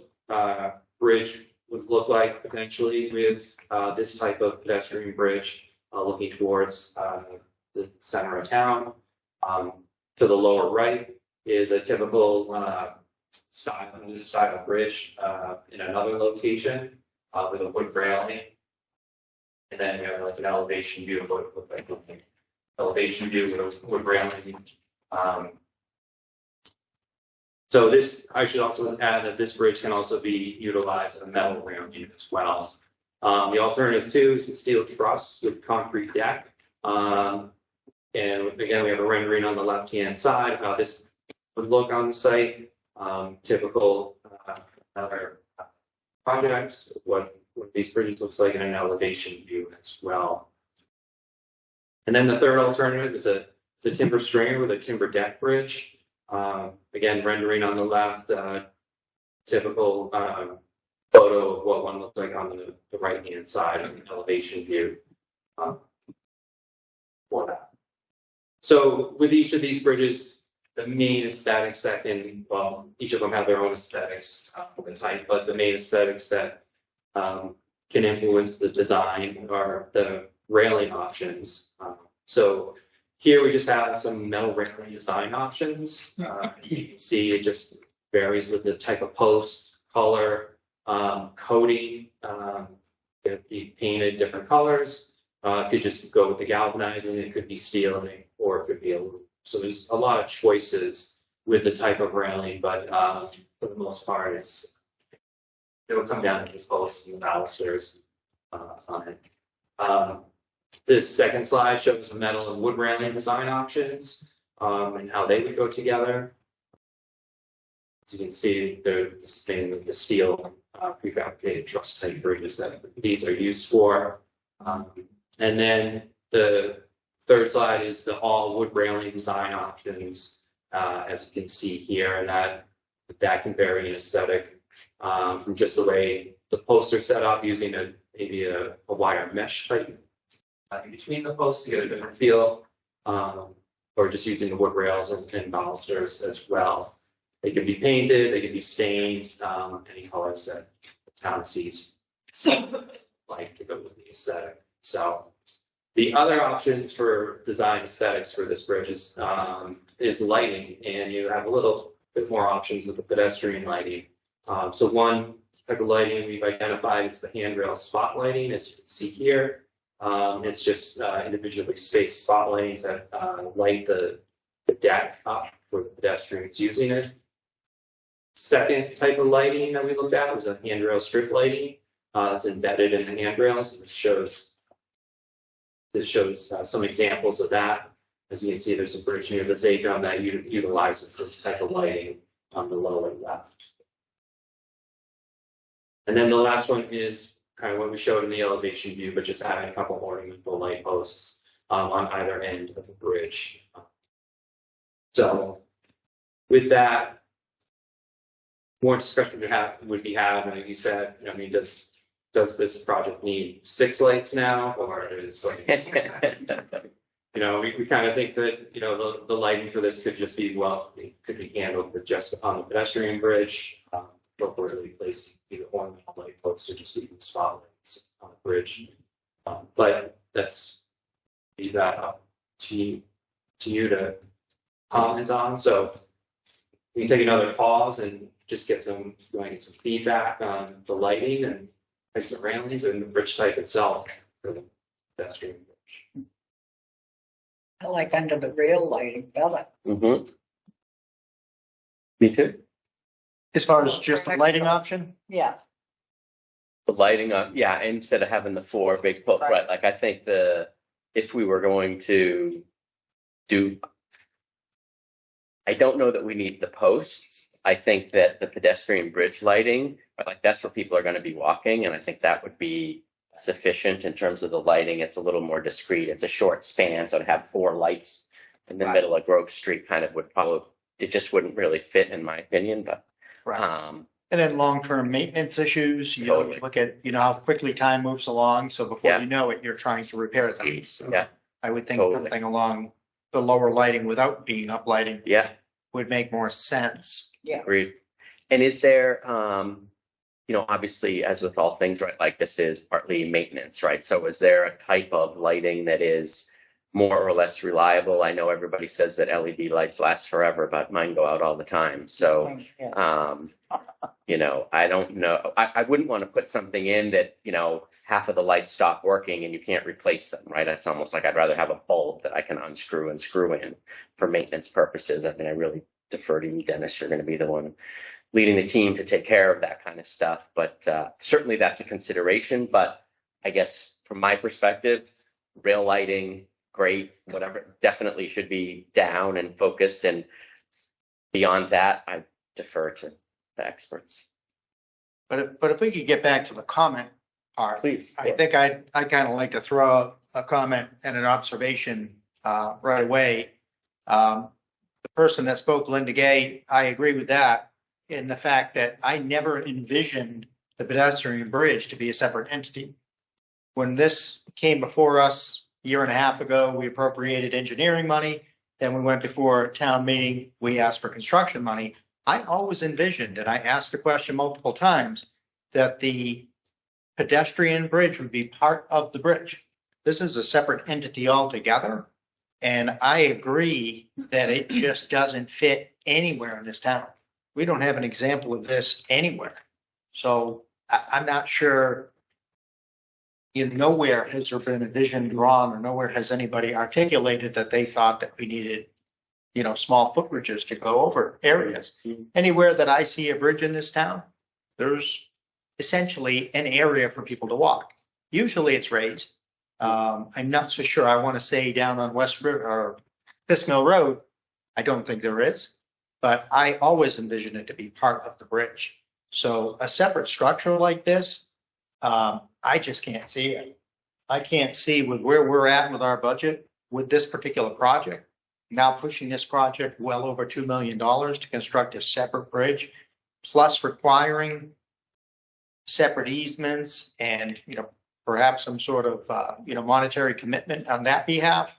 bridge would look like potentially with this type of pedestrian bridge looking towards the center of town. To the lower right is a typical style bridge in another location with a wood railing. And then we have like an elevation view of what it looked like. Elevation view with wood railing. So this, I should also add that this bridge can also be utilized as a metal railing as well. The alternative 2 is the steel truss with concrete deck. And again, we have a rendering on the left-hand side of how this would look on the site. Typical other projects, what these bridges looks like in an elevation view as well. And then the third alternative is a timber stringer with a timber deck bridge. Again, rendering on the left, typical photo of what one looks like on the right-hand side of the elevation view. For that. So with each of these bridges, the main aesthetics that each of them have their own aesthetics of the type, but the main aesthetics that can influence the design are the railing options. So here we just have some metal railing design options. You can see it just varies with the type of post, color, coating. It could be painted different colors. It could just go with the galvanizing. It could be steel, or it could be aluminum. So there's a lot of choices with the type of railing, but for the most part, it'll come down to the posts and the balusters on it. This second slide shows the metal and wood railing design options and how they would go together. As you can see, there's the steel prefabricated truss type bridges that these are used for. And then the third slide is the all wood railing design options, as you can see here, and that can vary in aesthetic from just the way the posts are set up using maybe a wire mesh type in between the posts to get a different feel, or just using the wood rails and balusters as well. They can be painted, they can be stained, any colors that the town sees like to go with the aesthetic. So the other options for design aesthetics for this bridge is lighting, and you have a little bit more options with the pedestrian lighting. So one type of lighting we've identified is the handrail spot lighting, as you can see here. It's just individually spaced spot lights that light the deck up for the pedestrians using it. Second type of lighting that we looked at was a handrail strip lighting. It's embedded in the handrails. It shows some examples of that. As you can see, there's a bridge near the Zacom that utilizes this type of lighting on the lower left. And then the last one is kind of what we showed in the elevation view, but just adding a couple ornamental light posts on either end of the bridge. So with that, more discussion would be had, like you said, I mean, does this project need 6 lights now, or is like, we kind of think that, the lighting for this could just be, it could be handled with just on the pedestrian bridge, but we're really placing either ornamental light posts or just even spotlights on the bridge. But that's leave that up to you to comment on. So we can take another pause and just get some feedback on the lighting and types of railings and the bridge type itself for the pedestrian bridge. I like under the rail lighting better. Mm-hmm. Me too. As far as just the lighting option? Yeah. The lighting up, yeah, instead of having the 4 big posts, right? Like I think if we were going to do, I don't know that we need the posts. I think that the pedestrian bridge lighting, like that's where people are going to be walking, and I think that would be sufficient in terms of the lighting. It's a little more discreet. It's a short span, so to have 4 lights in the middle of Grove Street kind of would probably, it just wouldn't really fit in my opinion. But and then long-term maintenance issues, Totally. Look at, how quickly time moves along. So before you know it, you're trying to repair them. So Yeah. I would think Totally. something along the lower lighting without being uplighting Yeah, would make more sense. agreed. And is there, obviously, as with all things, right, like this is partly maintenance, right? So is there a type of lighting that is more or less reliable? I know everybody says that LED lights last forever, but mine go out all the time. So, I don't know. I wouldn't want to put something in that, half of the lights stop working and you can't replace them, right? It's almost like I'd rather have a bulb that I can unscrew and screw in for maintenance purposes. I mean, I really defer to you, Dennis. You're going to be the one leading the team to take care of that kind of stuff. But certainly that's a consideration. But I guess from my perspective, rail lighting, great, whatever, definitely should be down and focused. And beyond that, I defer to the experts. But if we could get back to the comment part, Please. I think I'd kind of like to throw out a comment and an observation right away. The person that spoke, Linda Gay, I agree with that in the fact that I never envisioned the pedestrian bridge to be a separate entity. When this came before us a year and a half ago, we appropriated engineering money. Then we went before a town meeting, we asked for construction money. I always envisioned, and I asked the question multiple times, that the pedestrian bridge would be part of the bridge. This is a separate entity altogether. And I agree that it just doesn't fit anywhere in this town. We don't have an example of this anywhere. So I'm not sure, nowhere has there been a vision drawn, or nowhere has anybody articulated that they thought that we needed, small footbridges to go over areas. Anywhere that I see a bridge in this town, there's essentially an area for people to walk. Usually it's raised. I'm not so sure. I want to say down on West River or Fisk Mill Road, I don't think there is. but I always envision it to be part of the bridge. So a separate structure like this, I just can't see it. I can't see with where we're at with our budget, with this particular project, now pushing this project well over $2 million to construct a separate bridge, plus requiring separate easements and, perhaps some sort of, monetary commitment on that behalf.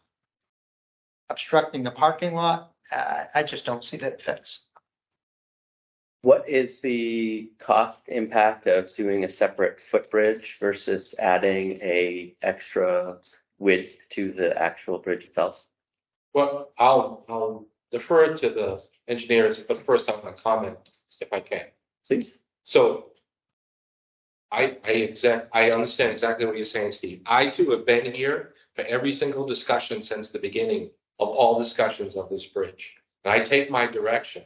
Obstructing the parking lot, I just don't see that it fits. What is the cost impact of doing a separate footbridge versus adding a extra width to the actual bridge itself? Well, I'll defer to the engineers, but first I want to comment if I can. Please. So I understand exactly what you're saying, Steve. I too have been here for every single discussion since the beginning of all discussions of this bridge. And I take my direction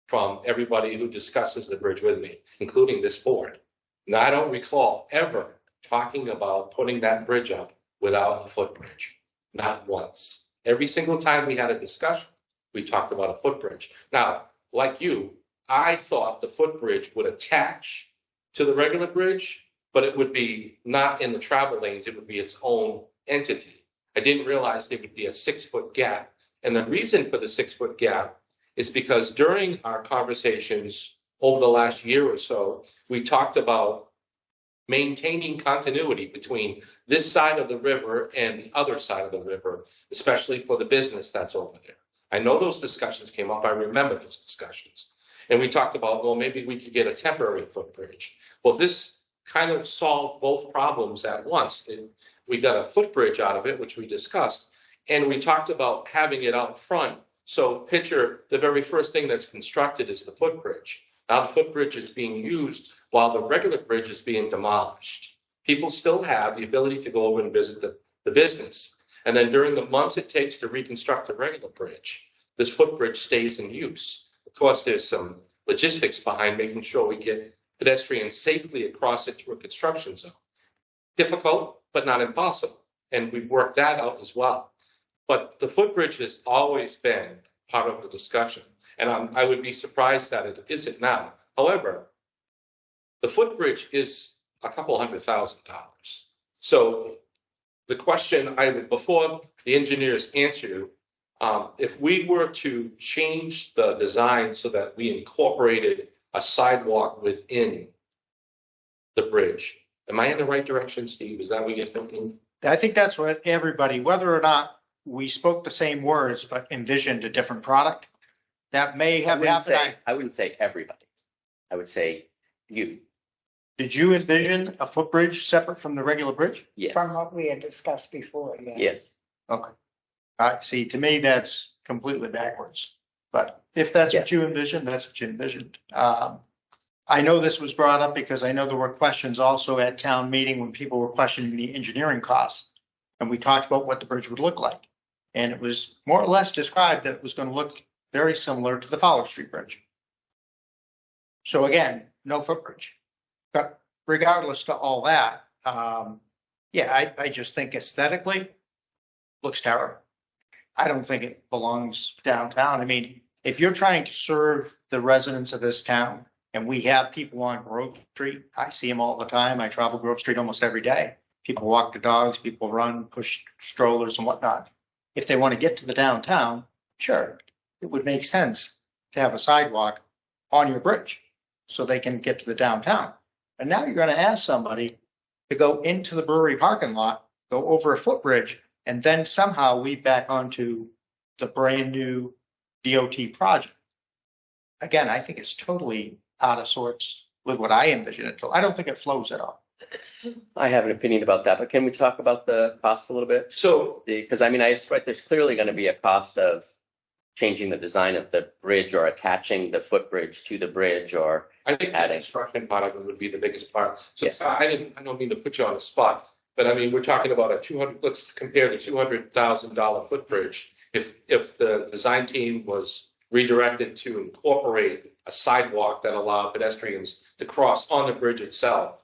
from everybody who discusses the bridge with me, including this board. And I don't recall ever talking about putting that bridge up without a footbridge. Not once. Every single time we had a discussion, we talked about a footbridge. Now, like you, I thought the footbridge would attach to the regular bridge, but it would be not in the travel lanes, it would be its own entity. I didn't realize there would be a 6-foot gap. And the reason for the 6-foot gap is because during our conversations over the last year or so, we talked about maintaining continuity between this side of the river and the other side of the river, especially for the business that's over there. I know those discussions came up. I remember those discussions. And we talked about, well, maybe we could get a temporary footbridge. Well, this kind of solved both problems at once. And we got a footbridge out of it, which we discussed. And we talked about having it out front. So picture the very first thing that's constructed is the footbridge. Now the footbridge is being used while the regular bridge is being demolished. People still have the ability to go over and visit the business. And then during the months it takes to reconstruct the regular bridge, this footbridge stays in use. Of course, there's some logistics behind making sure we get pedestrians safely across it through a construction zone. Difficult, but not impossible. And we've worked that out as well. But the footbridge has always been part of the discussion. And I would be surprised that it isn't now. However, the footbridge is a couple $100,000. So the question before the engineers answer you, if we were to change the design so that we incorporated a sidewalk within the bridge, am I in the right direction, Steve? Is that what you're thinking? I think that's what everybody, whether or not we spoke the same words, but envisioned a different product, that may have happened. I wouldn't say everybody. I would say you. Did you envision a footbridge separate from the regular bridge? Yes. From what we had discussed before, yeah. Yes. Okay. See, to me, that's completely backwards. But if that's what you envisioned, that's what you envisioned. I know this was brought up because I know there were questions also at town meeting when people were questioning the engineering costs. And we talked about what the bridge would look like. And it was more or less described that it was going to look very similar to the Fowler Street Bridge. So again, no footbridge. But regardless to all that, I just think aesthetically looks terrible. I don't think it belongs downtown. I mean, if you're trying to serve the residents of this town, and we have people on Grove Street, I see them all the time. I travel Grove Street almost every day. People walk their dogs, people run, push strollers and whatnot. If they want to get to the downtown, sure, it would make sense to have a sidewalk on your bridge so they can get to the downtown. And now you're going to ask somebody to go into the brewery parking lot, go over a footbridge, and then somehow weave back onto the brand new DOT project. Again, I think it's totally out of sorts with what I envision it. I don't think it flows at all. I have an opinion about that, but can we talk about the cost a little bit? So, Because I expect there's clearly going to be a cost of changing the design of the bridge or attaching the footbridge to the bridge or I think the adding. construction part of it would be the biggest part. So Yes. I don't mean to put you on the spot, but I mean, we're talking about let's compare the $200,000 footbridge. If the design team was redirected to incorporate a sidewalk that allowed pedestrians to cross on the bridge itself,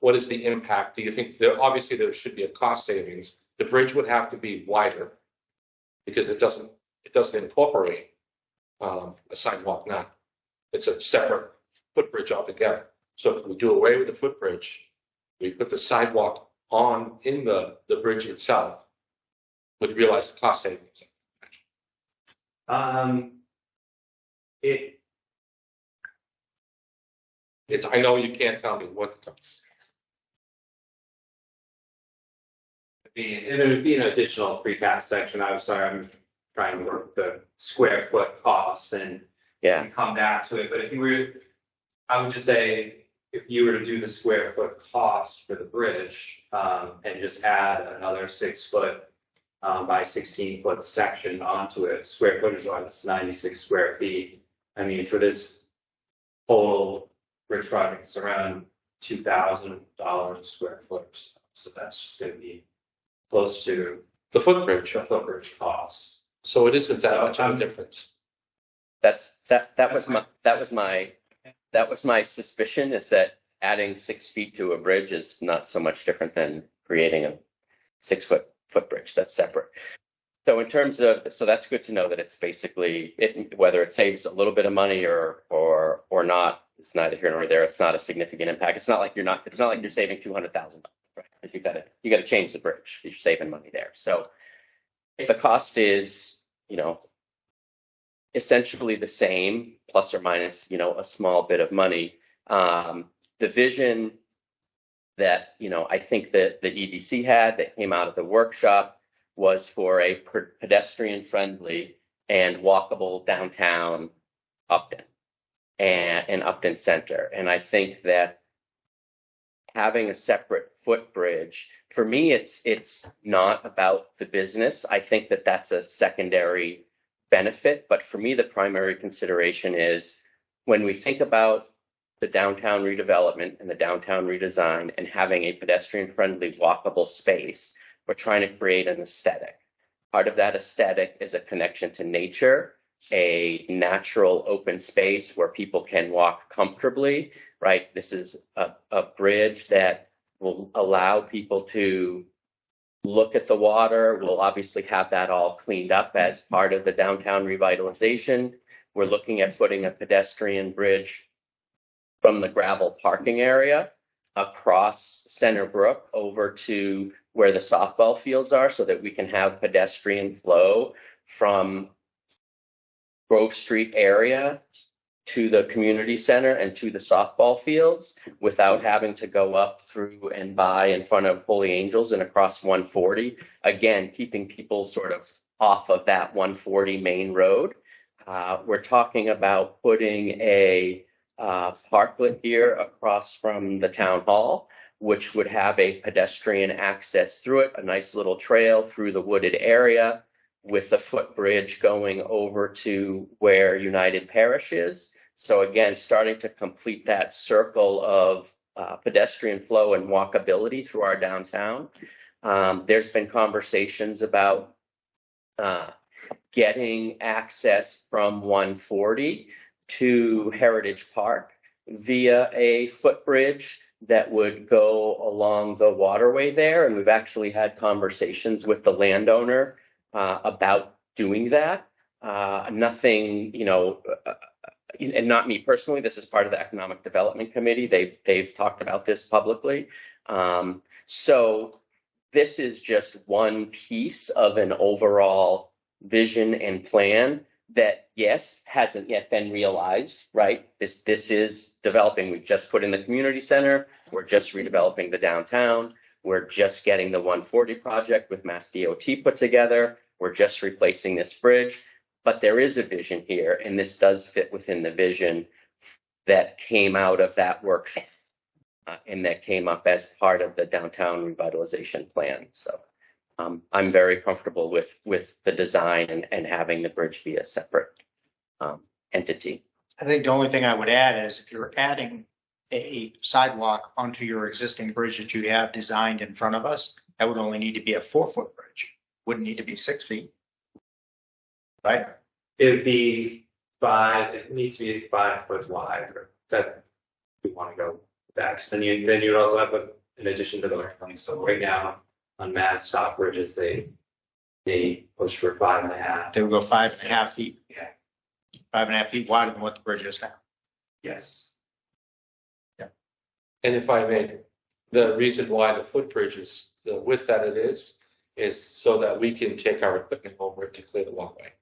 what is the impact? Do you think obviously there should be a cost savings? The bridge would have to be wider because it doesn't incorporate a sidewalk now. It's a separate footbridge altogether. So if we do away with the footbridge, we put the sidewalk on in the bridge itself, would realize the cost savings. I know you can't tell me what the cost. It would be an additional pre-tax section. I'm sorry, I'm trying to work the square foot cost and Yeah, come back to it. But if you were, I would just say, if you were to do the square foot cost for the bridge, and just add another 6 foot by 16 foot section onto it, square footage wise, 96 square feet. I mean, for this whole bridge project, it's around $2,000 a square foot or so. So that's just gonna be close to The footbridge, the footbridge cost. so it isn't that much of a difference. that was my suspicion, is that adding 6 feet to a bridge is not so much different than creating a 6 footbridge. That's separate. So in terms of, so that's good to know that it's basically, whether it saves a little bit of money or not, it's neither here nor there. It's not a significant impact. It's not like you're saving $200,000, right? You gotta change the bridge. You're saving money there. So if the cost is, essentially the same, plus or minus, a small bit of money, the vision that, I think that the EDC had that came out of the workshop was for a pedestrian friendly and walkable downtown Upton and Upton Center. And I think that having a separate footbridge, for me, it's not about the business. I think that that's a secondary benefit. But for me, the primary consideration is when we think about the downtown redevelopment and the downtown redesign and having a pedestrian friendly walkable space, we're trying to create an aesthetic. Part of that aesthetic is a connection to nature, a natural open space where people can walk comfortably, right? This is a bridge that will allow people to look at the water. We'll obviously have that all cleaned up as part of the downtown revitalization. We're looking at putting a pedestrian bridge from the gravel parking area across Center Brook over to where the softball fields are, so that we can have pedestrian flow from Grove Street area to the community center and to the softball fields without having to go up through and by in front of Holy Angels and across 140. Again, keeping people sort of off of that 140 main road. We're talking about putting a parklet here across from the town hall, which would have a pedestrian access through it, a nice little trail through the wooded area with a footbridge going over to where United Parish is. So again, starting to complete that circle of pedestrian flow and walkability through our downtown. There's been conversations about getting access from 140 to Heritage Park via a footbridge that would go along the waterway there. And we've actually had conversations with the landowner about doing that. Nothing, and not me personally, this is part of the Economic Development Committee. They've talked about this publicly. So this is just one piece of an overall vision and plan that, yes, hasn't yet been realized, right? This is developing. We've just put in the community center. We're just redeveloping the downtown. We're just getting the 140 project with Mass DOT put together. We're just replacing this bridge. But there is a vision here, and this does fit within the vision that came out of that workshop and that came up as part of the downtown revitalization plan. So I'm very comfortable with the design and having the bridge be a separate entity. I think the only thing I would add is if you're adding a sidewalk onto your existing bridge that you have designed in front of us, that would only need to be a 4-foot bridge. Wouldn't need to be 6 feet. Right? It would be it needs to be 5 foot wide, or that we want to go back. Then you'd also have in addition to the lane. So right now on mass stop bridges, they push for 5.5. They would go 5.5 feet. Yeah. 5.5 feet wider than what the bridge is now. Yes. And if I may, the reason why the footbridge is the width that it is so that we can take our equipment over it to clear the walkway.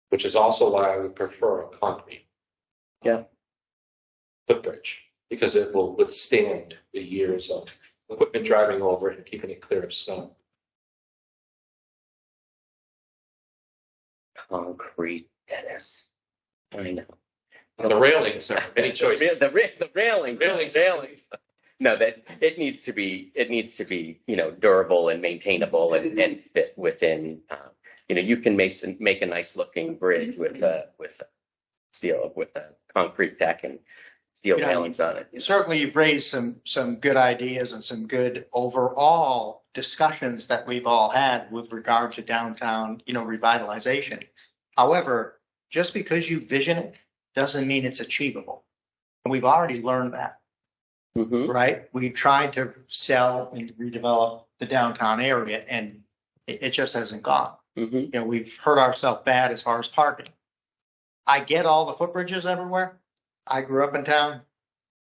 Which is also why I would prefer a concrete. Yeah. Footbridge, because it will withstand the years of equipment driving over it and keeping it clear of snow. Concrete, Dennis. I know. The railings are any choice. The railings. No, that it needs to be, durable and maintainable and fit within, you can make a nice looking bridge with a concrete deck and steel railings on it. Certainly, you've raised some good ideas and some good overall discussions that we've all had with regard to downtown, revitalization. However, just because you vision it doesn't mean it's achievable. And we've already learned that, right? We've tried to sell and redevelop the downtown area and it just hasn't gone. We've hurt ourselves bad as far as parking. I get all the footbridges everywhere. I grew up in town.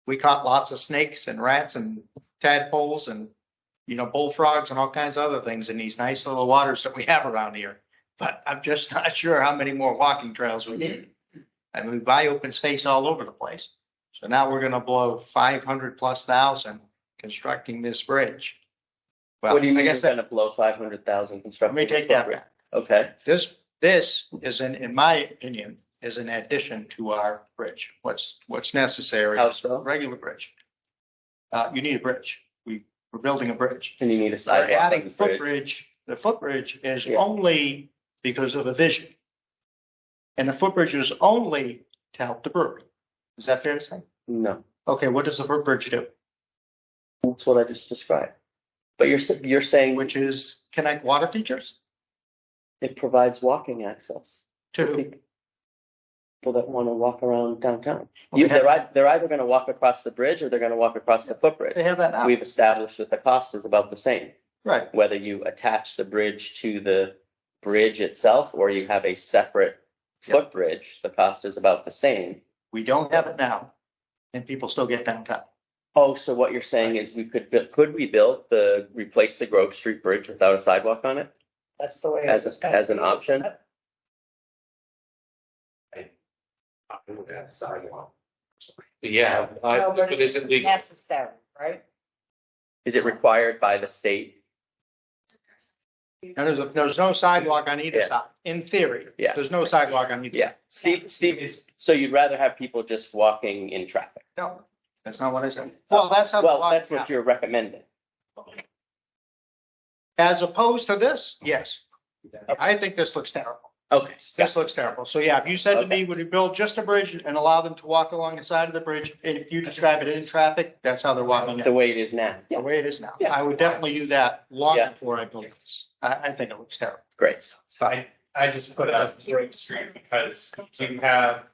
We caught lots of snakes and rats and tadpoles and, bullfrogs and all kinds of other things in these nice little waters that we have around here. But I'm just not sure how many more walking trails we need. I mean, we buy open space all over the place. So now we're going to blow 500,000+ constructing this bridge. Well, What do you mean I you're guess going to blow 500,000 let construction? me take that back. Okay. This is in my opinion, is an addition to our bridge. What's necessary How is a so? regular bridge. You need a bridge. We're building a bridge. And you need a We're sidewalk. adding on the bridge. footbridge. The footbridge is Yeah. only because of the vision. And the footbridge is only to help the brewery. Is that fair to say? No, Okay, what does the footbridge do? that's what I just described. But you're saying Which is connect water features it provides walking access to for who? people that want to walk around downtown. Well, They're either going to walk across the bridge or they're going to walk across the footbridge. They have that now. We've established that the cost is about the same. Right. Whether you attach the bridge to the bridge itself or you have a separate footbridge, the cost is about the same. We don't have it now. And people still get downtown. Oh, so what you're saying is could we replace the Grove Street Bridge without a sidewalk on it That's the way. as an option? Yeah, if it isn't legal. Necessary, right? Is it required by the state? Now, there's no sidewalk on either Yeah. side, in theory. Yeah. There's no sidewalk on either. Yeah, Steve, so you'd rather have people just walking in traffic? No, that's not what I said. Well, that's how. Well, that's what you're recommending. As opposed to this, yes. I think this looks terrible. Okay. This looks terrible. So yeah, if you said to me, would you build just a bridge and allow them to walk along the side of the bridge? And if you describe it in traffic, that's how they're walking The it. way it is now. The way it is now. Yeah. I would definitely do that long Yeah. before I build this. I think it looks terrible. Great. I just put out Grove Street because you have,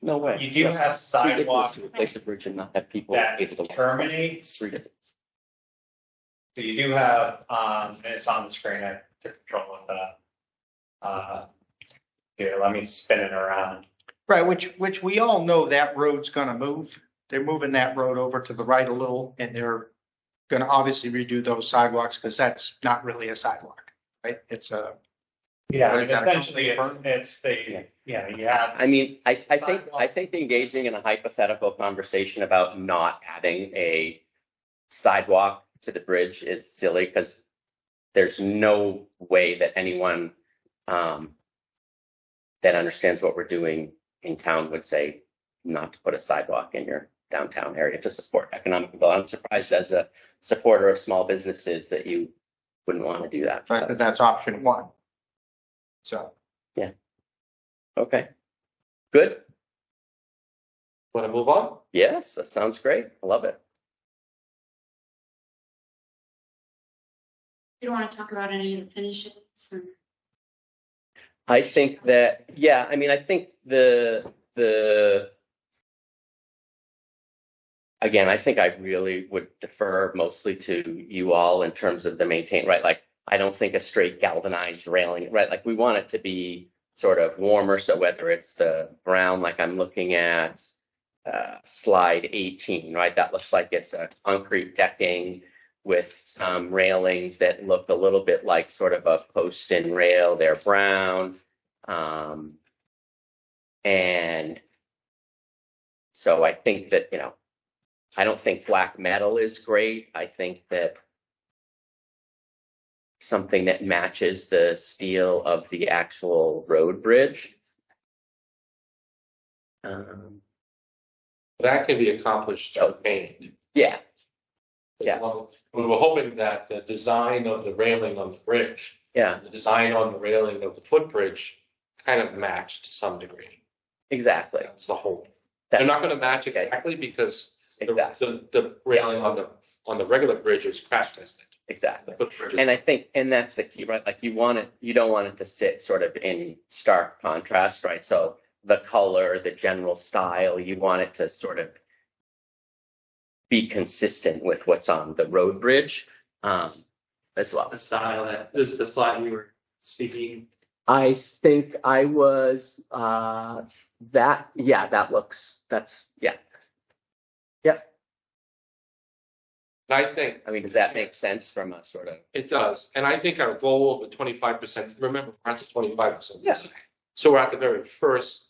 No way. you do have It's ridiculous sidewalk to replace the bridge and not have people that able to walk. terminates. It's ridiculous. So you do have, and it's on the screen, I took control of that. Here, let me spin it around. Right, which we all know that road's gonna move. They're moving that road over to the right a little and they're gonna obviously redo those sidewalks because that's not really a sidewalk, right? It's a. Yeah, What is that, a essentially concrete it's the, you have, I mean, I think engaging in a hypothetical conversation about not adding a sidewalk to the bridge is silly because there's no way that anyone that understands what we're doing in town would say not to put a sidewalk in your downtown area to support economic development. I'm surprised as a supporter of small businesses that you wouldn't want to do that. But that's option one. So. Okay. Good. Want to move on? Yes, that sounds great. I love it. You don't want to talk about any of the finishes or? I think that, yeah, I mean, I think again, I think I really would defer mostly to you all in terms of the maintain, right? Like, I don't think a straight galvanized railing, right? Like, we want it to be sort of warmer. So whether it's the brown, like I'm looking at slide 18, right? That looks like it's a concrete decking with some railings that look a little bit like sort of a post and rail. They're brown. And so I think that, I don't think black metal is great. I think that something that matches the steel of the actual road bridge. That can be accomplished through paint. Yeah. Yeah. Well, we were hoping that the design of the railing on the bridge, Yeah, the design on the railing of the footbridge kind of matched to some degree. exactly. That's the hope. They're not going to match exactly because the railing on the regular bridge is crash tested. Exactly. The footbridge is- And I think, and that's the key, right? Like you don't want it to sit sort of in stark contrast, right? So the color, the general style, you want it to sort of be consistent with what's on the road bridge, as well. The style that, this is the slide we were speaking. I think I was, yeah, yeah. Yep. And I think I mean, does that make sense from a sort of? it does. And I think our goal of the 25%, remember, we're at the 25%. Yeah. So we're at the very first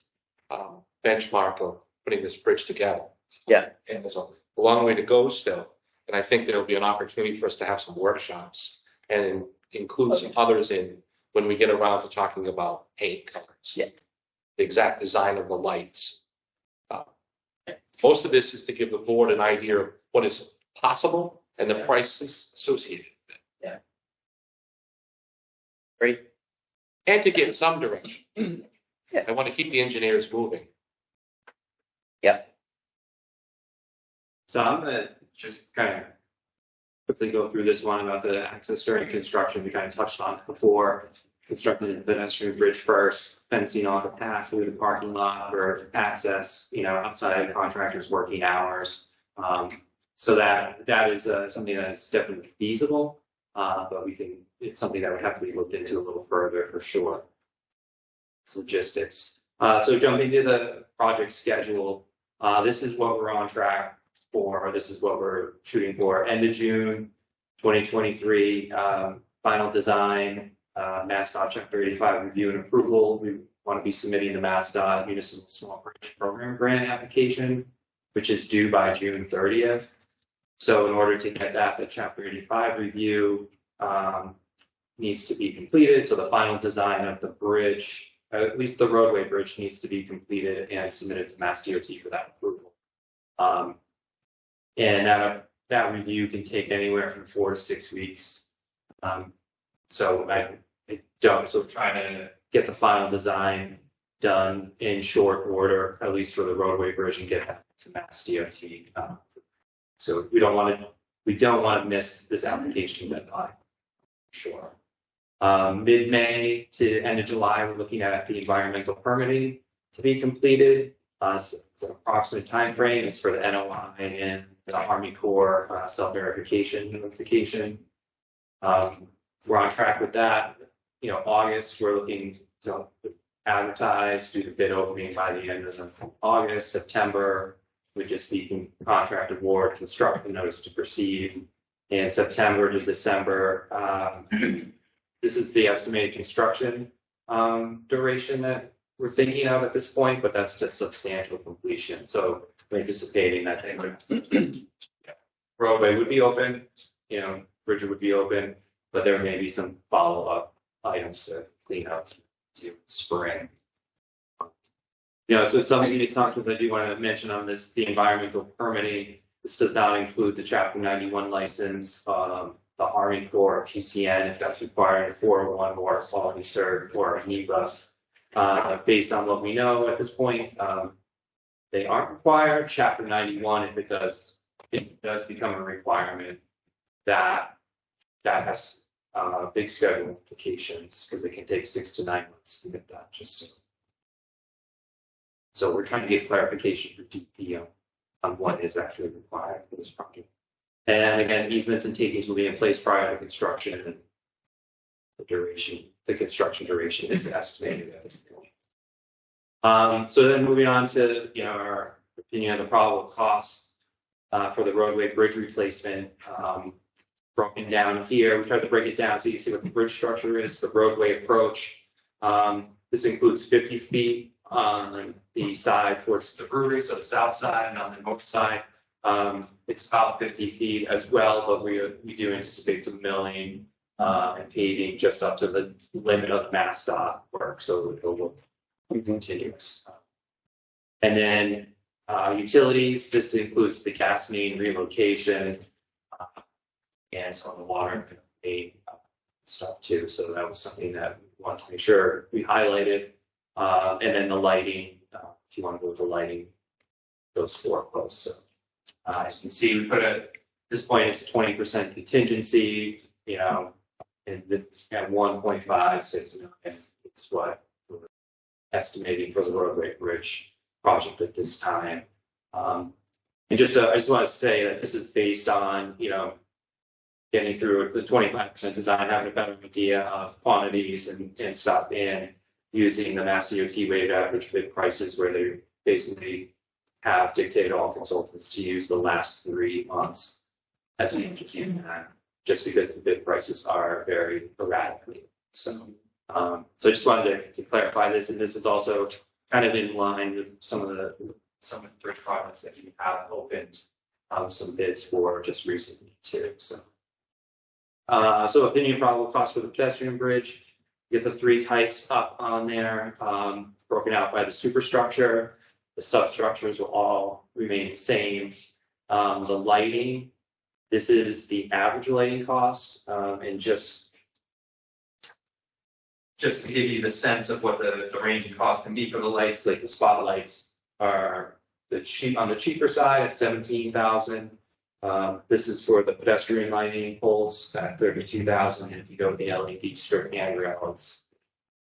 benchmark of putting this bridge together. Yeah. And there's a long way to go still. And I think there'll be an opportunity for us to have some workshops and include some others in when we get around to talking about paint colors. Yeah. The exact design of the lights. Most of this is to give the board an idea of what is possible and the prices associated with it. Yeah. Great. And to get some direction. Yeah. I want to keep the engineers moving. Yep. So I'm gonna just kind of quickly go through this one about the access during construction. We kind of touched on it before. Constructing the pedestrian bridge first, fencing off the path through the parking lot for access, outside of contractors' working hours. So that is something that is definitely feasible, but it's something that would have to be looked into a little further for sure. It's logistics. So jumping to the project schedule, this is what we're on track for. This is what we're shooting for. End of June, 2023, final design, MassDOT Chapter 85 review and approval. We want to be submitting the MassDOT Municipal Small Bridge Program Grant application, which is due by June 30th. So in order to get that, the Chapter 85 review needs to be completed. So the final design of the bridge, at least the roadway bridge, needs to be completed and submitted to MassDOT for that approval. And that review can take anywhere from 4 to 6 weeks. So trying to get the final design done in short order, at least for the roadway bridge, and get that to MassDOT. So we don't want to miss this application deadline. Sure. Mid-May to end of July, we're looking at the environmental permitting to be completed. So it's an approximate timeframe. It's for the NOI and the Army Corps self-verification notification. We're on track with that. August, we're looking to advertise, do the bid opening by the end of August. September, we just be contract award, construction notice to proceed. And September to December, this is the estimated construction duration that we're thinking of at this point, but that's just substantial completion. So we're anticipating that roadway would be open, bridge would be open, but there may be some follow-up items to clean up to spring. So something it's not that I do want to mention on this, the environmental permitting. This does not include the Chapter 91 license, the Army Corps PCN, if that's required, 401 or quality cert or NEPA. Based on what we know at this point, they aren't required. Chapter 91, if it does become a requirement, that has big schedule implications because it can take 6 to 9 months to get that. So we're trying to get clarification for DPO on what is actually required for this project. And again, easements and takings will be in place prior to construction and the duration the construction duration is estimated at this point. So then moving on to, our opinion on the probable costs for the roadway bridge replacement. Broken down here, we tried to break it down so you can see what the bridge structure is, the roadway approach. This includes 50 feet on the side towards the brewery, so the south side, and on the north side. It's about 50 feet as well, but we do anticipate some milling and paving just up to the limit of the MassDOT work, so it will be continuous. And then utilities, this includes the gas main relocation and some of the water main stuff too. So that was something that we wanted to make sure we highlighted. And then the lighting, if you want to go with the lighting, those 4 posts. So as you can see, we put at this point it's 20% contingency, and at 1.56 million, it's what we're estimating for the roadway bridge project at this time. And I just want to say that this is based on, getting through the 25% design, having a better idea of quantities and stuff, and using the Mass DOT weighted average bid prices, where they basically have dictated all consultants to use the last 3 months as an agency time, just because the bid prices are very erratic. So, I just wanted to clarify this, and this is also kind of in line with some of the bridge projects that you have opened some bids for just recently too. So opinion probable cost for the pedestrian bridge. You get the 3 types up on there, broken out by the superstructure. The substructures will all remain the same. The lighting, this is the average lighting cost, and just to give you the sense of what the range of cost can be for the lights, like the spotlights are on the cheaper side at 17,000. This is for the pedestrian lighting poles at 32,000. And if you go to the LED strip handrail, it's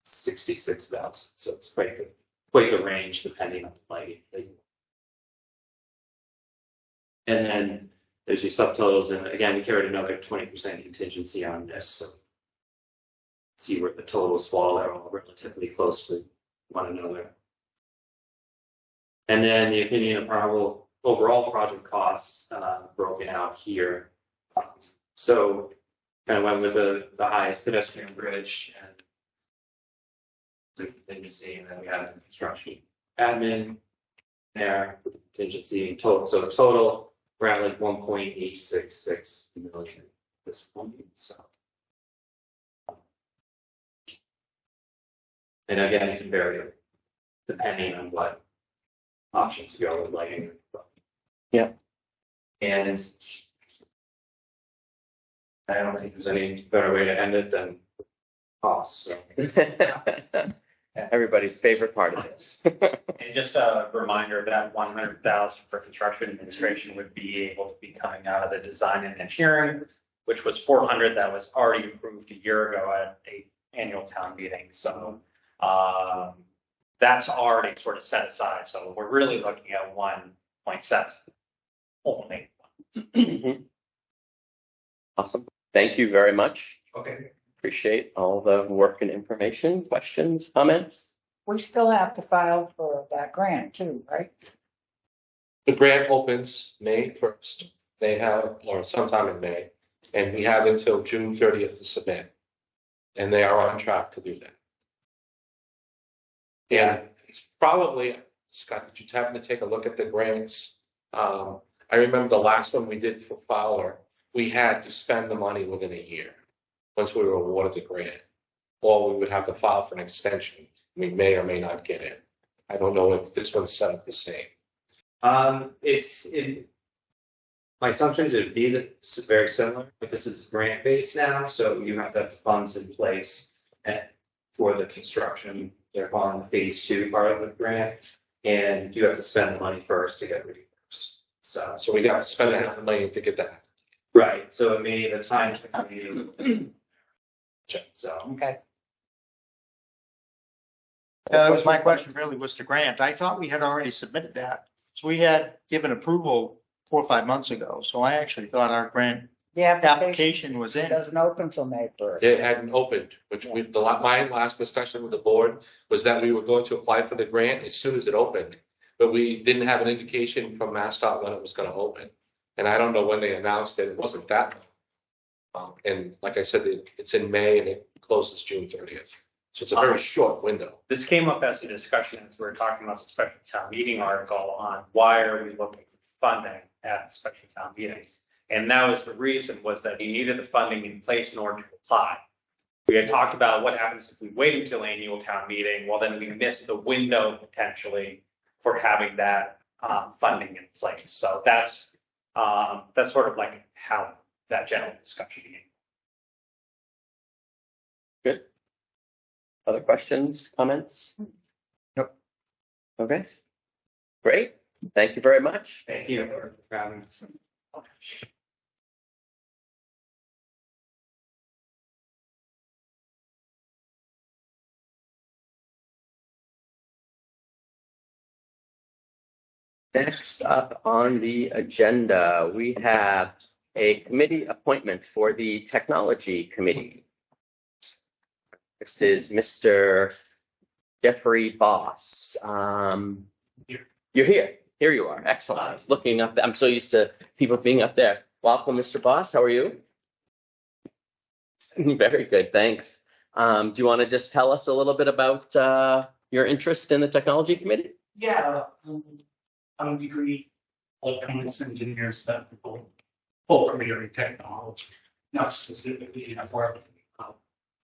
66,000. So it's quite the range depending on the lighting. And then there's your subtotals, and again, we carried another 20% contingency on this. So see where the totals fall. They're all relatively close to one another. And then the opinion of probable overall project costs broken out here. So kind of went with the highest pedestrian bridge and the contingency, and then we have the construction admin there with the contingency total. So total around like 1.866 million at this point. So, and again, it can vary depending on what options you go with lighting. Yeah. And I don't think there's any better way to end it than costs. So. Everybody's favorite part of this. And just a reminder that 100,000 for construction administration would be able to be coming out of the design and engineering, which was 400 that was already approved a year ago at a annual town meeting. So that's already sort of set aside. So we're really looking at 1.7 only. Awesome. Thank you very much. Okay. Appreciate all the work and information. Questions, comments? We still have to file for that grant too, right? The grant opens May 1st. They have, or sometime in May, and we have until June 30th to submit. And they are on track to do that. And it's probably, Scott, did you happen to take a look at the grants? I remember the last one we did for Fowler, we had to spend the money within a year once we were awarded the grant. Or we would have to file for an extension. We may or may not get it. I don't know if this one's set up the same. My assumption is it would be very similar, but this is grant based now, so you have to have funds in place for the construction. They're calling phase 2 part of the grant, and you have to spend the money first to get reimbursed. So we have to spend $500,000 to get that. right. So it may the time to be. So Okay. That was my question really, was the grant. I thought we had already submitted that. So we had given approval 4 or 5 months ago. So I actually thought our grant The application application was in. doesn't open till May 1st. It hadn't opened, which my last discussion with the board was that we were going to apply for the grant as soon as it opened. But we didn't have an indication from MassDOT when it was gonna open. And I don't know when they announced it. It wasn't that long. And like I said, it's in May and it closes June 30th. So it's a very short window. This came up as a discussion as we were talking about the special town meeting article on why are we looking for funding at special town meetings? And that was the reason, was that he needed the funding in place in order to apply. We had talked about what happens if we wait until annual town meeting. Well, then we miss the window potentially for having that funding in place. So that's sort of like how that general discussion came. Good. Other questions, comments? Nope. Okay. Great. Thank you very much. Thank you for having us. Next up on the agenda, we have a committee appointment for the Technology Committee. This is Mr. Jeffrey Boss. You're here. Here you are. Excellent. I was looking up. I'm so used to people being up there. Welcome, Mr. Boss. How are you? Very good. Thanks. Do you want to just tell us a little bit about your interest in the Technology Committee? Yeah, I'm a degree electronics engineer, stuff, full career in technology, not specifically in work.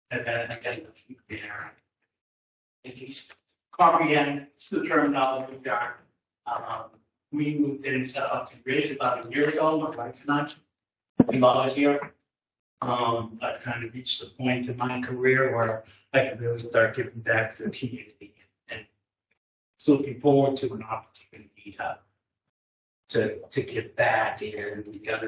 And then again, there. At least comprehend the terminology there. We moved into Upton about a year ago, my wife and I, while here. I kind of reached the point in my career where I could really start giving back to the community, and so looking forward to an opportunity to give back. And we got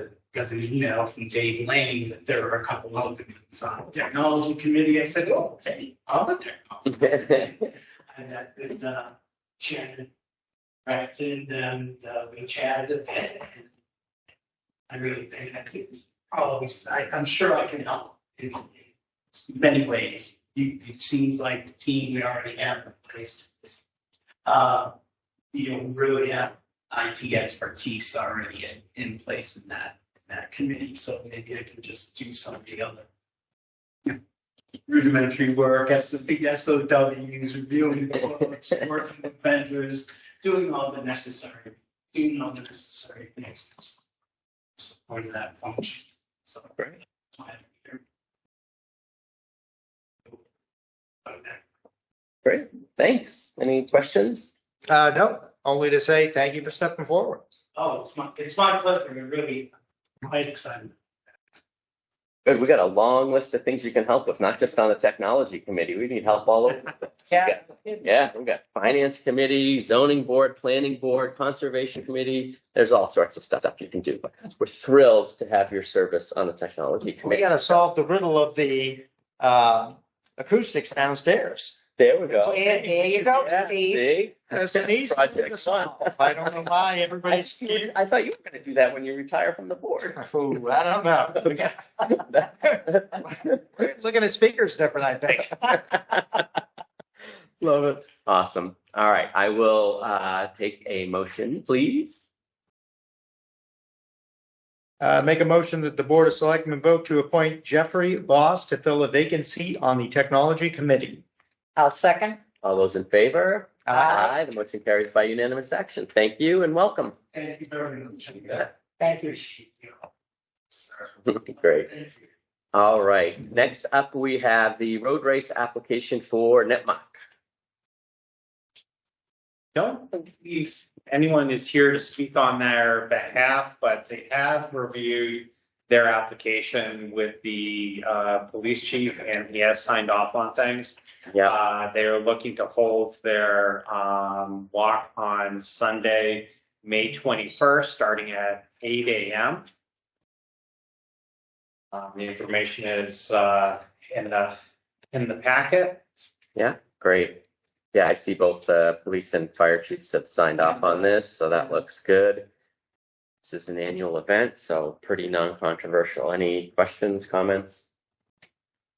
an email from Dave Lane that there are a couple openings on the technology committee. I said, "Oh, hey, I'm a technology." And that with Shannon Braxton, and we chatted a bit. And I really think I'm sure I can help in many ways. It seems like the team we already have in place, really have IT expertise already in place in that committee. So maybe I can just do some of the other rudimentary work, SOWs, reviewing books, working with vendors, doing all the necessary things to support that function. So Great. Great. Thanks. Any questions? No, only to say thank you for stepping forward. Oh, it's my pleasure. I'm really quite excited. Good. We got a long list of things you can help with, not just on the Technology Committee. We need help all over. Yeah. We got Finance Committee, Zoning Board, Planning Board, Conservation Committee. There's all sorts of stuff you can do. But we're thrilled to have your service on the Technology We Committee. got to solve the riddle of the acoustics downstairs. There we go. There you go, Yeah. Steve. See? That's an easy one to solve. I don't know why everybody's scared. I thought you were going to do that when you retire from the board. Ooh, I don't know. We're looking at speakers different, I think. Love it. Awesome. All right. I will take a motion, please. Make a motion that the Board of Selectmen vote to appoint Jeffrey Boss to fill a vacancy on the Technology Committee. I'll second. All those in favor? Aye. The motion carries by unanimous action. Thank you and welcome. Thank you very much. Thank you. Great. Thank you. All right. Next up, we have the road race application for Netmark. Don't believe anyone is here to speak on their behalf, but they have reviewed their application with the police chief, and he has signed off on things. Yeah. They're looking to hold their walk on Sunday, May 21st, starting at 8 a.m. The information is in the packet. Yeah. Great. Yeah, I see both the police and fire chiefs have signed off on this, so that looks good. This is an annual event, so pretty non-controversial. Any questions, comments?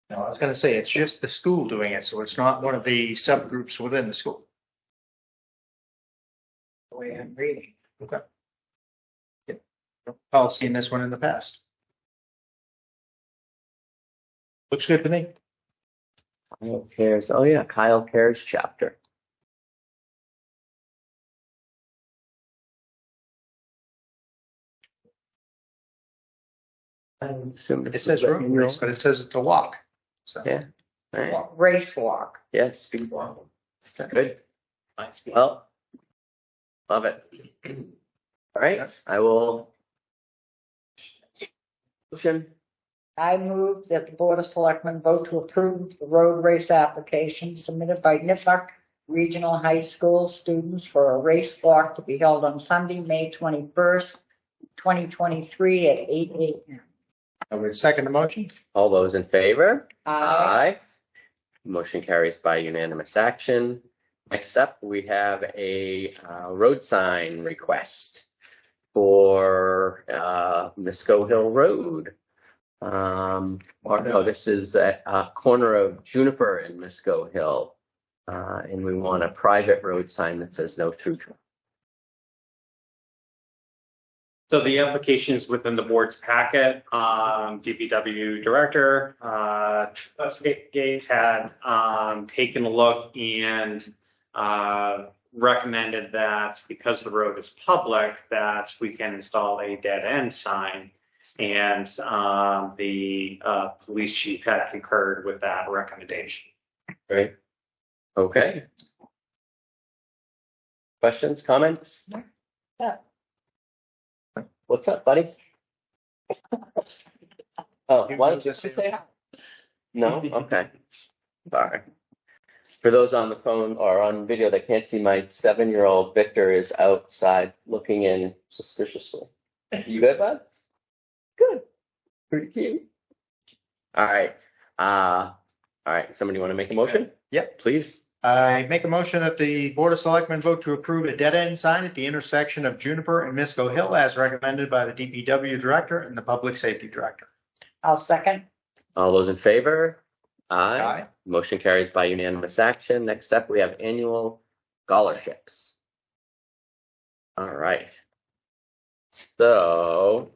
No, I was gonna say, it's just the school doing it, so it's not one of the subgroups within the school. The way I'm reading. Okay. Yep. I've seen this one in the past. Looks good to me. Kyle Cares, oh yeah, Kyle Cares chapter. I assume It this says is road annual. race, but it says it's a walk. So. Yeah. All right. Race walk. Yes. Good. Well, love it. All right, I will. Motion. I move that the Board of Selectmen vote to approve the road race application submitted by Nipmuc Regional High School students for a race walk to be held on Sunday, May 21st, 2023 at 8 a.m. I would second the motion. All those in favor? Aye. Motion carries by unanimous action. Next up, we have a road sign request for Misco Hill Road. Or no, this is the corner of Juniper and Misco Hill. And we want a private road sign that says no through. So the application is within the board's packet. DPW director, Gate had taken a look and recommended that because the road is public, that we can install a dead end sign. And the police chief had concurred with that recommendation. Great. Okay. Questions, comments? Yeah. What's up, buddy? Oh, why don't you just say hi? No? Okay. Sorry. For those on the phone or on video that can't see, my 7-year-old Victor is outside looking in suspiciously. You good, bud? Good. Pretty cute. All right. All right. Somebody want to make a motion? Yep. Please. I make a motion that the Board of Selectmen vote to approve a dead end sign at the intersection of Juniper and Misco Hill as recommended by the DPW director and the public safety director. I'll second. All those in favor? Aye. Motion carries by unanimous action. Next up, we have annual scholarships. All right. So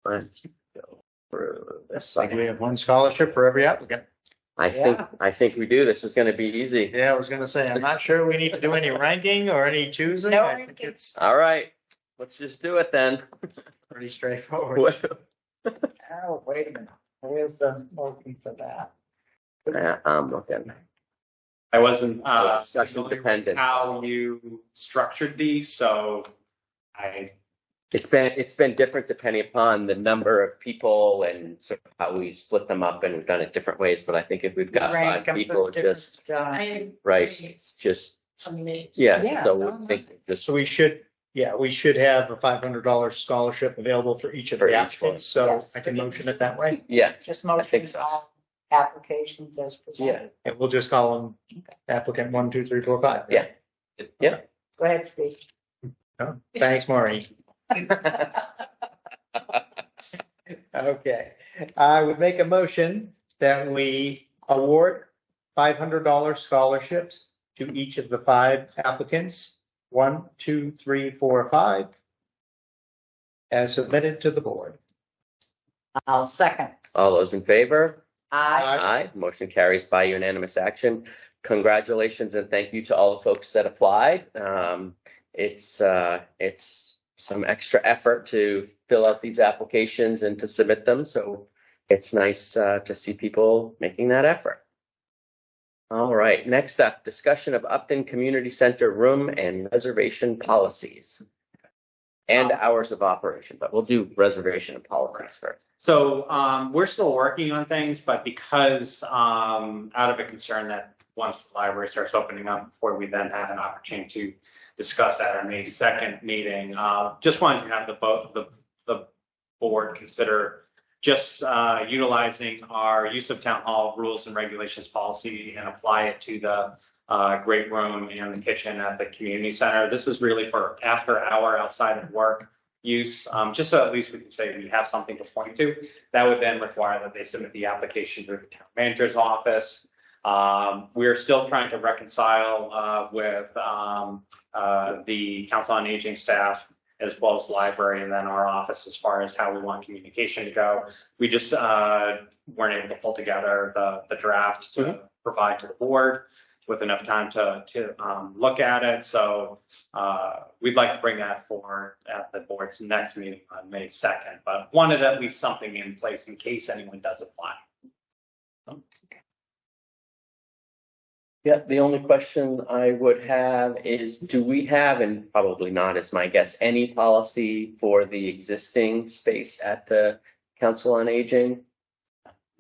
let's go through this. Like we have one scholarship for every applicant. I think we do. This is going to be easy. Yeah, I was gonna say, I'm not sure we need to do any ranking or any choosing. No I think ranking. it's All right. Let's just do it then. pretty straightforward. Oh, wait a minute. Where's the motion for that? I'm looking. I wasn't Discussion familiar with dependent. how you structured these, so It's been different depending upon the number of people and sort of how we split them up, and we've done it different ways. But I think if we've got Rank 5 them people, for different, just right, just yeah. Yeah, So no, we think just So we should have a $500 scholarship available for each of For the each applicants, so Yes. I can motion it that way. yeah. just think motions so. all applications as presented. And we'll just call them applicant 1, 2, 3, 4, 5. Yeah. Yeah. Go ahead, Steve. Oh, thanks, Maureen. Okay, I would make a motion that we award $500 scholarships to each of the 5 applicants, 1, 2, 3, 4, 5, as submitted to the board. I'll second. All those in favor? Aye. Aye. Motion carries by unanimous action. Congratulations and thank you to all the folks that applied. It's some extra effort to fill out these applications and to submit them. So it's nice to see people making that effort. All right. Next up, discussion of Upton Community Center room and reservation policies and hours of operation, but we'll do reservation and policies first. So we're still working on things, but because out of a concern that once the library starts opening up, before we then have an opportunity to discuss at our May 2nd meeting, just wanted to have the board consider just utilizing our use of town hall rules and regulations policy and apply it to the great room and the kitchen at the community center. This is really for after hour outside of work use, just so at least we can say we have something to point to. That would then require that they submit the application to the town manager's office. We're still trying to reconcile with the Council on Aging staff as well as the library and then our office as far as how we want communication to go. We just weren't able to pull together the draft to provide to the board with enough time to look at it. So we'd like to bring that forward at the board's next meeting on May 2nd, but wanted at least something in place in case anyone does apply. Yeah, the only question I would have is, do we have, and probably not is my guess, any policy for the existing space at the Council on Aging?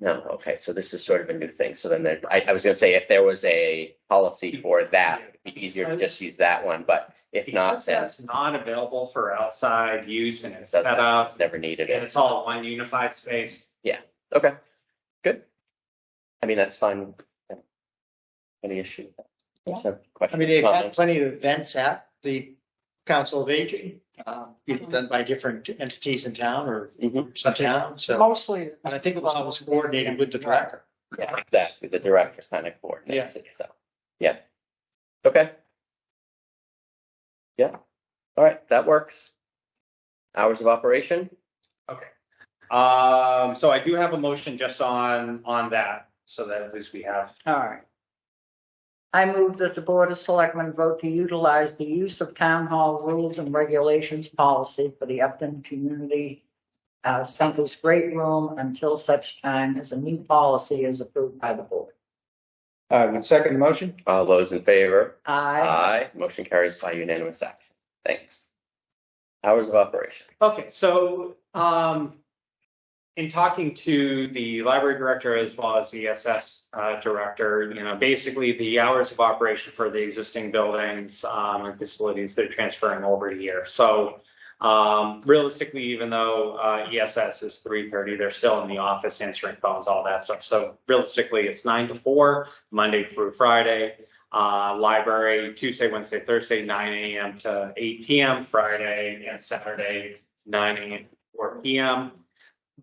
No, okay, so this is sort of a new thing. So then I was gonna say, if there was a policy for that, it'd be easier to just use that one, but if not, Because then that's not available for outside use and it's that's set up never needed and it. it's all one unified space. Okay, good. I mean, that's fine. Any issue? I mean, they've had plenty of events at the Council of Aging, done by different entities in town or groups in town, so. Mostly. And I think it was always coordinated with the director. Yeah, exactly. The director kind of coordinates it, so, yeah. Okay. Yeah, all right, that works. Hours of operation? Okay. So I do have a motion just on that, so that at least we have. All right. I move that the Board of Selectmen vote to utilize the use of town hall rules and regulations policy for the Upton Community Center's great room until such time as a new policy is approved by the board. I would second the motion. All those in favor? Aye. Motion carries by unanimous action. Thanks. Hours of operation. Okay, so in talking to the library director as well as the ESS director, basically the hours of operation for the existing buildings and facilities, they're transferring over here. So realistically, even though ESS is 3:30, they're still in the office answering phones, all that stuff. So realistically, it's 9 to 4, Monday through Friday. Library, Tuesday, Wednesday, Thursday, 9 a.m. to 8 p.m., Friday and Saturday, 9 a.m. to 4 p.m.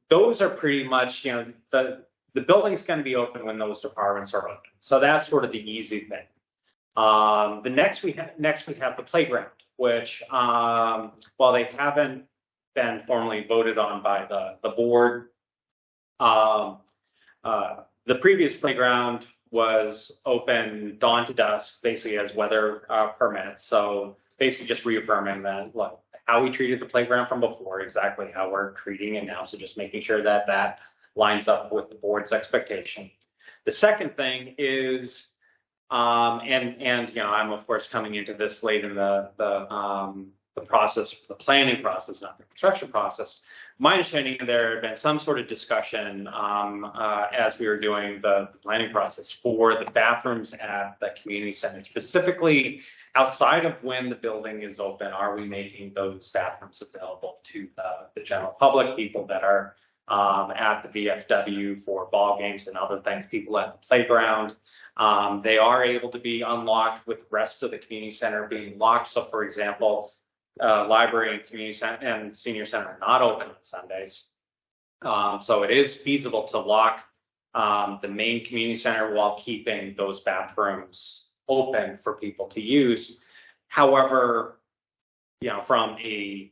Those are pretty much, the building's going to be open when those departments are open. So that's sort of the easy thing. The next we have the playground, which while they haven't been formally voted on by the board, the previous playground was open dawn to dusk, basically as weather permits. So basically just reaffirming that, look, how we treated the playground from before, exactly how we're treating it now. So just making sure that that lines up with the board's expectation. The second thing is, and I'm of course coming into this late in the process, the planning process, not the construction process. My understanding, there had been some sort of discussion as we were doing the planning process for the bathrooms at the community center, specifically outside of when the building is open. Are we making those bathrooms available to the general public, people that are at the VFW for ball games and other things, people at the playground? They are able to be unlocked with the rest of the community center being locked. So for example, library and community center and senior center are not open on Sundays. So it is feasible to lock the main community center while keeping those bathrooms open for people to use. However, from a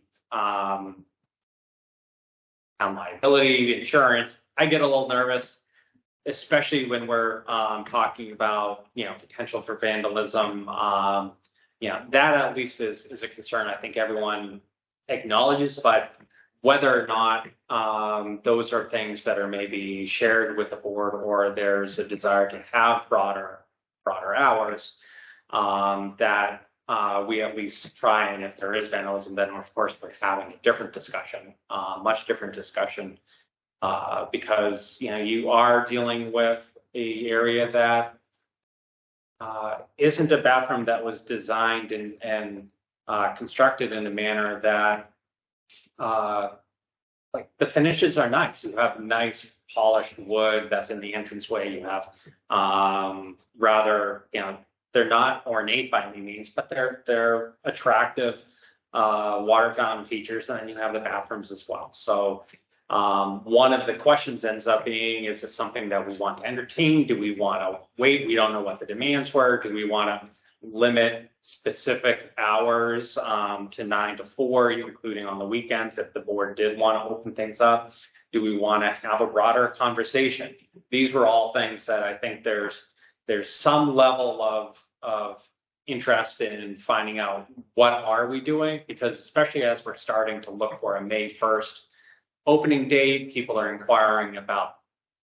liability insurance, I get a little nervous, especially when we're talking about potential for vandalism. That at least is a concern I think everyone acknowledges, but whether or not those are things that are maybe shared with the board, or there's a desire to have broader hours, that we at least try, and if there is vandalism, then of course we're having a different discussion, much different discussion, because you are dealing with an area that isn't a bathroom that was designed and constructed in a manner that like the finishes are nice. You have nice polished wood that's in the entranceway. You have rather they're not ornate by any means, but they're attractive water fountain features. And then you have the bathrooms as well. So one of the questions ends up being, is it something that we want to entertain? Do we want to wait? We don't know what the demands were. Do we want to limit specific hours to 9 to 4, including on the weekends if the board did want to open things up? Do we want to have a broader conversation? These were all things that I think there's some level of interest in finding out what are we doing, because especially as we're starting to look for a May 1st opening date, people are inquiring about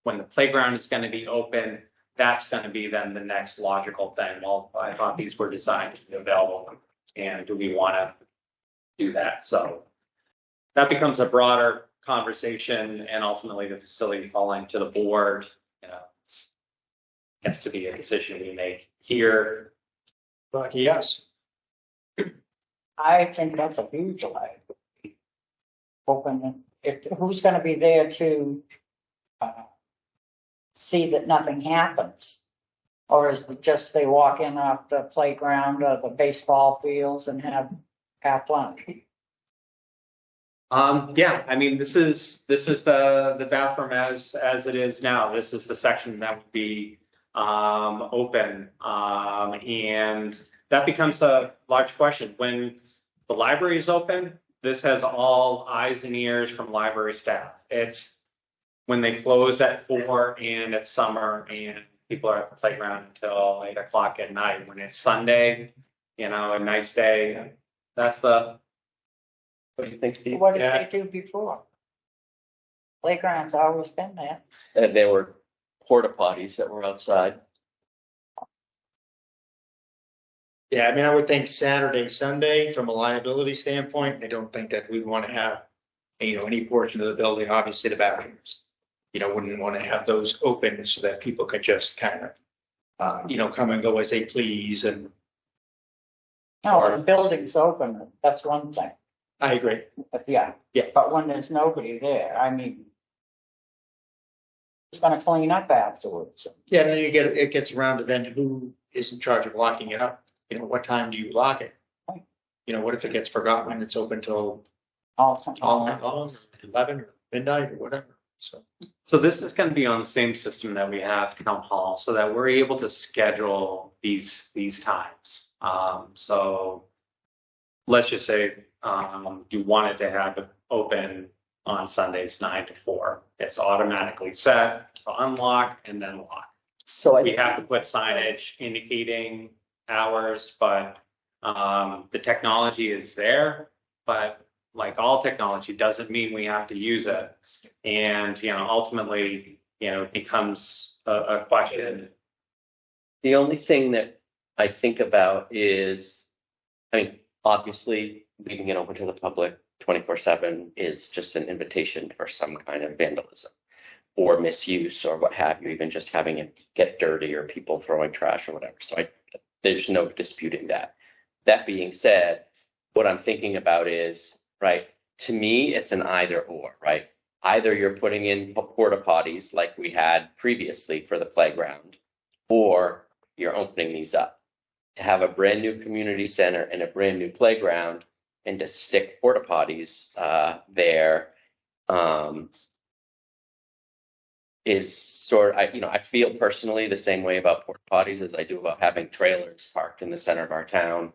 when the playground is going to be open. That's going to be then the next logical thing. Well, I thought these were designed to be available, and do we want to do that? So that becomes a broader conversation, and ultimately the facility falling to the board. It has to be a decision we make here. But yes, I think that's a huge light. Open it. Who's going to be there to see that nothing happens? Or is it just they walk in off the playground or the baseball fields and have lunch? Yeah, I mean, this is the bathroom as it is now. This is the section that would be open, and that becomes a large question. When the library is open, this has all eyes and ears from library staff. It's when they close at 4 and it's summer and people are at the playground until 8 o'clock at night. When it's Sunday, a nice day, that's the. What do you think, Steve? What did they do before? Playground's always been there. And there were porta potties that were outside. yeah, I mean, I would think Saturday, Sunday, from a liability standpoint, I don't think that we'd want to have, any portion of the building, obviously the bathrooms. Wouldn't want to have those open so that people could just kind of, come and go as they please. And No, the building's open, that's one thing. I agree. But yeah. But when there's nobody there, I mean, who's going to clean up afterwards? Yeah, and then it gets around to then who is in charge of locking it up? What time do you lock it? What if it gets forgotten and it's open till all night long, 11 or midnight or whatever? So this is going to be on the same system that we have town hall, so that we're able to schedule these times. So let's just say you wanted to have it open on Sundays 9 to 4. It's automatically set to unlock and then lock. So We have to put signage indicating hours, but the technology is there. But like all technology, doesn't mean we have to use it. And, ultimately, it becomes a question. The only thing that I think about is, obviously, leaving it open to the public 24/7 is just an invitation for some kind of vandalism or misuse or what have you, even just having it get dirty or people throwing trash or whatever. So there's no disputing that. That being said, what I'm thinking about is, right, to me, it's an either or, right? Either you're putting in porta potties like we had previously for the playground, or you're opening these up. To have a brand new community center and a brand new playground and to stick porta potties there is sort of, I feel personally the same way about porta potties as I do about having trailers parked in the center of our town,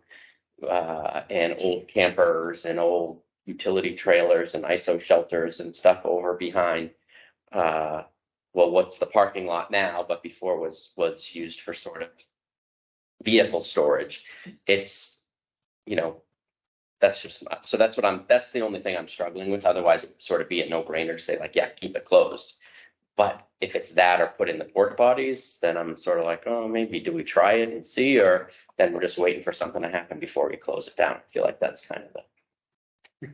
and old campers and old utility trailers and ISO shelters and stuff over behind, what's the parking lot now, but before was used for sort of vehicle storage. It's, that's just, so that's the only thing I'm struggling with. Otherwise it would sort of be a no-brainer to say like, yeah, keep it closed. But if it's that or put in the porta potties, then I'm sort of like, oh, maybe do we try it and see, or then we're just waiting for something to happen before we close it down. I feel like that's kind of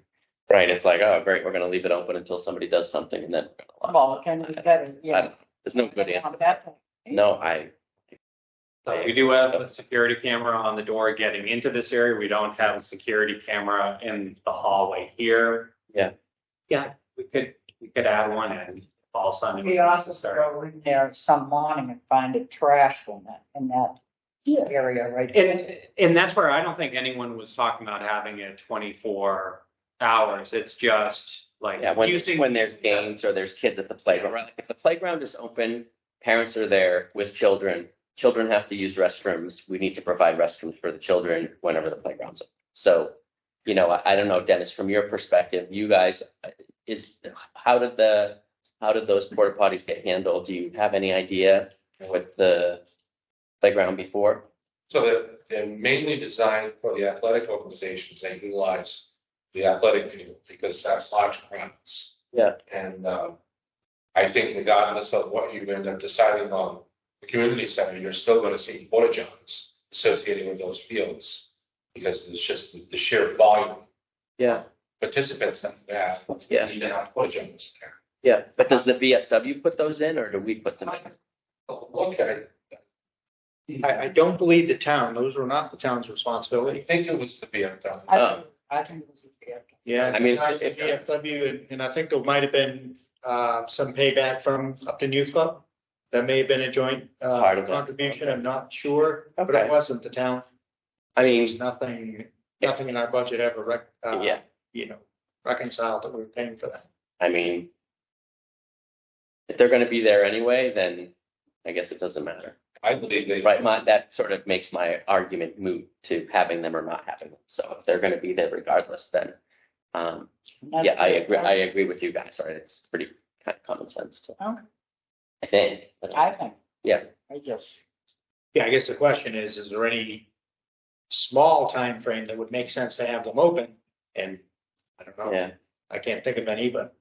right. It's like, oh, great, we're going to leave it open until somebody does something, and then we're going to lock it. There's no good answer. No, So we do have a security camera on the door getting into this area. We don't have a security camera in the hallway here. Yeah, we could add one and all of a sudden. We also go in there some morning and find it trash in that area right there. And that's where I don't think anyone was talking about having it 24 hours. It's just like Yeah, when there's games or there's kids at the playground. Right? If the playground is open, parents are there with children. Children have to use restrooms. We need to provide restrooms for the children whenever the playground's open. So, you know, I don't know, Dennis, from your perspective, you guys, how did those porta potties get handled? Do you have any idea with the playground before? So they're mainly designed for the athletic organizations that utilize the athletic field because that's large crowds. Yeah. And I think regardless of what you end up deciding on the community center, you're still going to see porta johns associated with those fields because it's just the sheer volume Yeah. participants that we have. Yeah. You need to have porta johns there. Yeah, but does the VFW put those in or do we put them in? Okay, I don't believe the town, those were not the town's I responsibility. think it was the VFW. I think it was a fair. Yeah, I mean, if VFW, and I think there might have been some payback from Upton Youth Club. That may have been a joint Part of it. contribution, I'm not sure, but Okay. it wasn't the town. I There's mean, nothing in our budget ever, yeah, reconciled that we were paying for that. I mean, if they're gonna be there anyway, then I guess it doesn't matter. I believe they. Right, that sort of makes my argument moot to having them or not having them. So if they're gonna be there regardless, then, yeah, I agree with you guys, right? It's pretty kind of common sense to, Okay. I think. I think. Yeah. I just, Yeah, I guess the question is there any small time frame that would make sense to have them open? And I don't know, Yeah, I can't think of any, but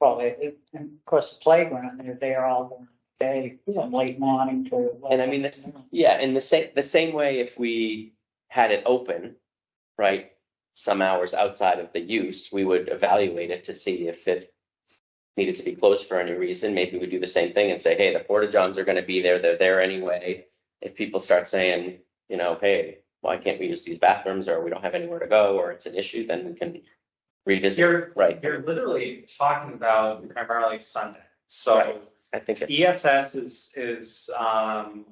well, and of course, the playground, they're there all day, from late morning to. and I mean, in the same way, if we had it open, right? Some hours outside of the use, we would evaluate it to see if it needed to be closed for any reason. Maybe we do the same thing and say, hey, the porta johns are gonna be there, they're there anyway. If people start saying, you know, hey, why can't we use these bathrooms, or we don't have anywhere to go, or it's an issue, then we can revisit, right? You're literally talking about primarily Sunday. So Right. I think it, ESS is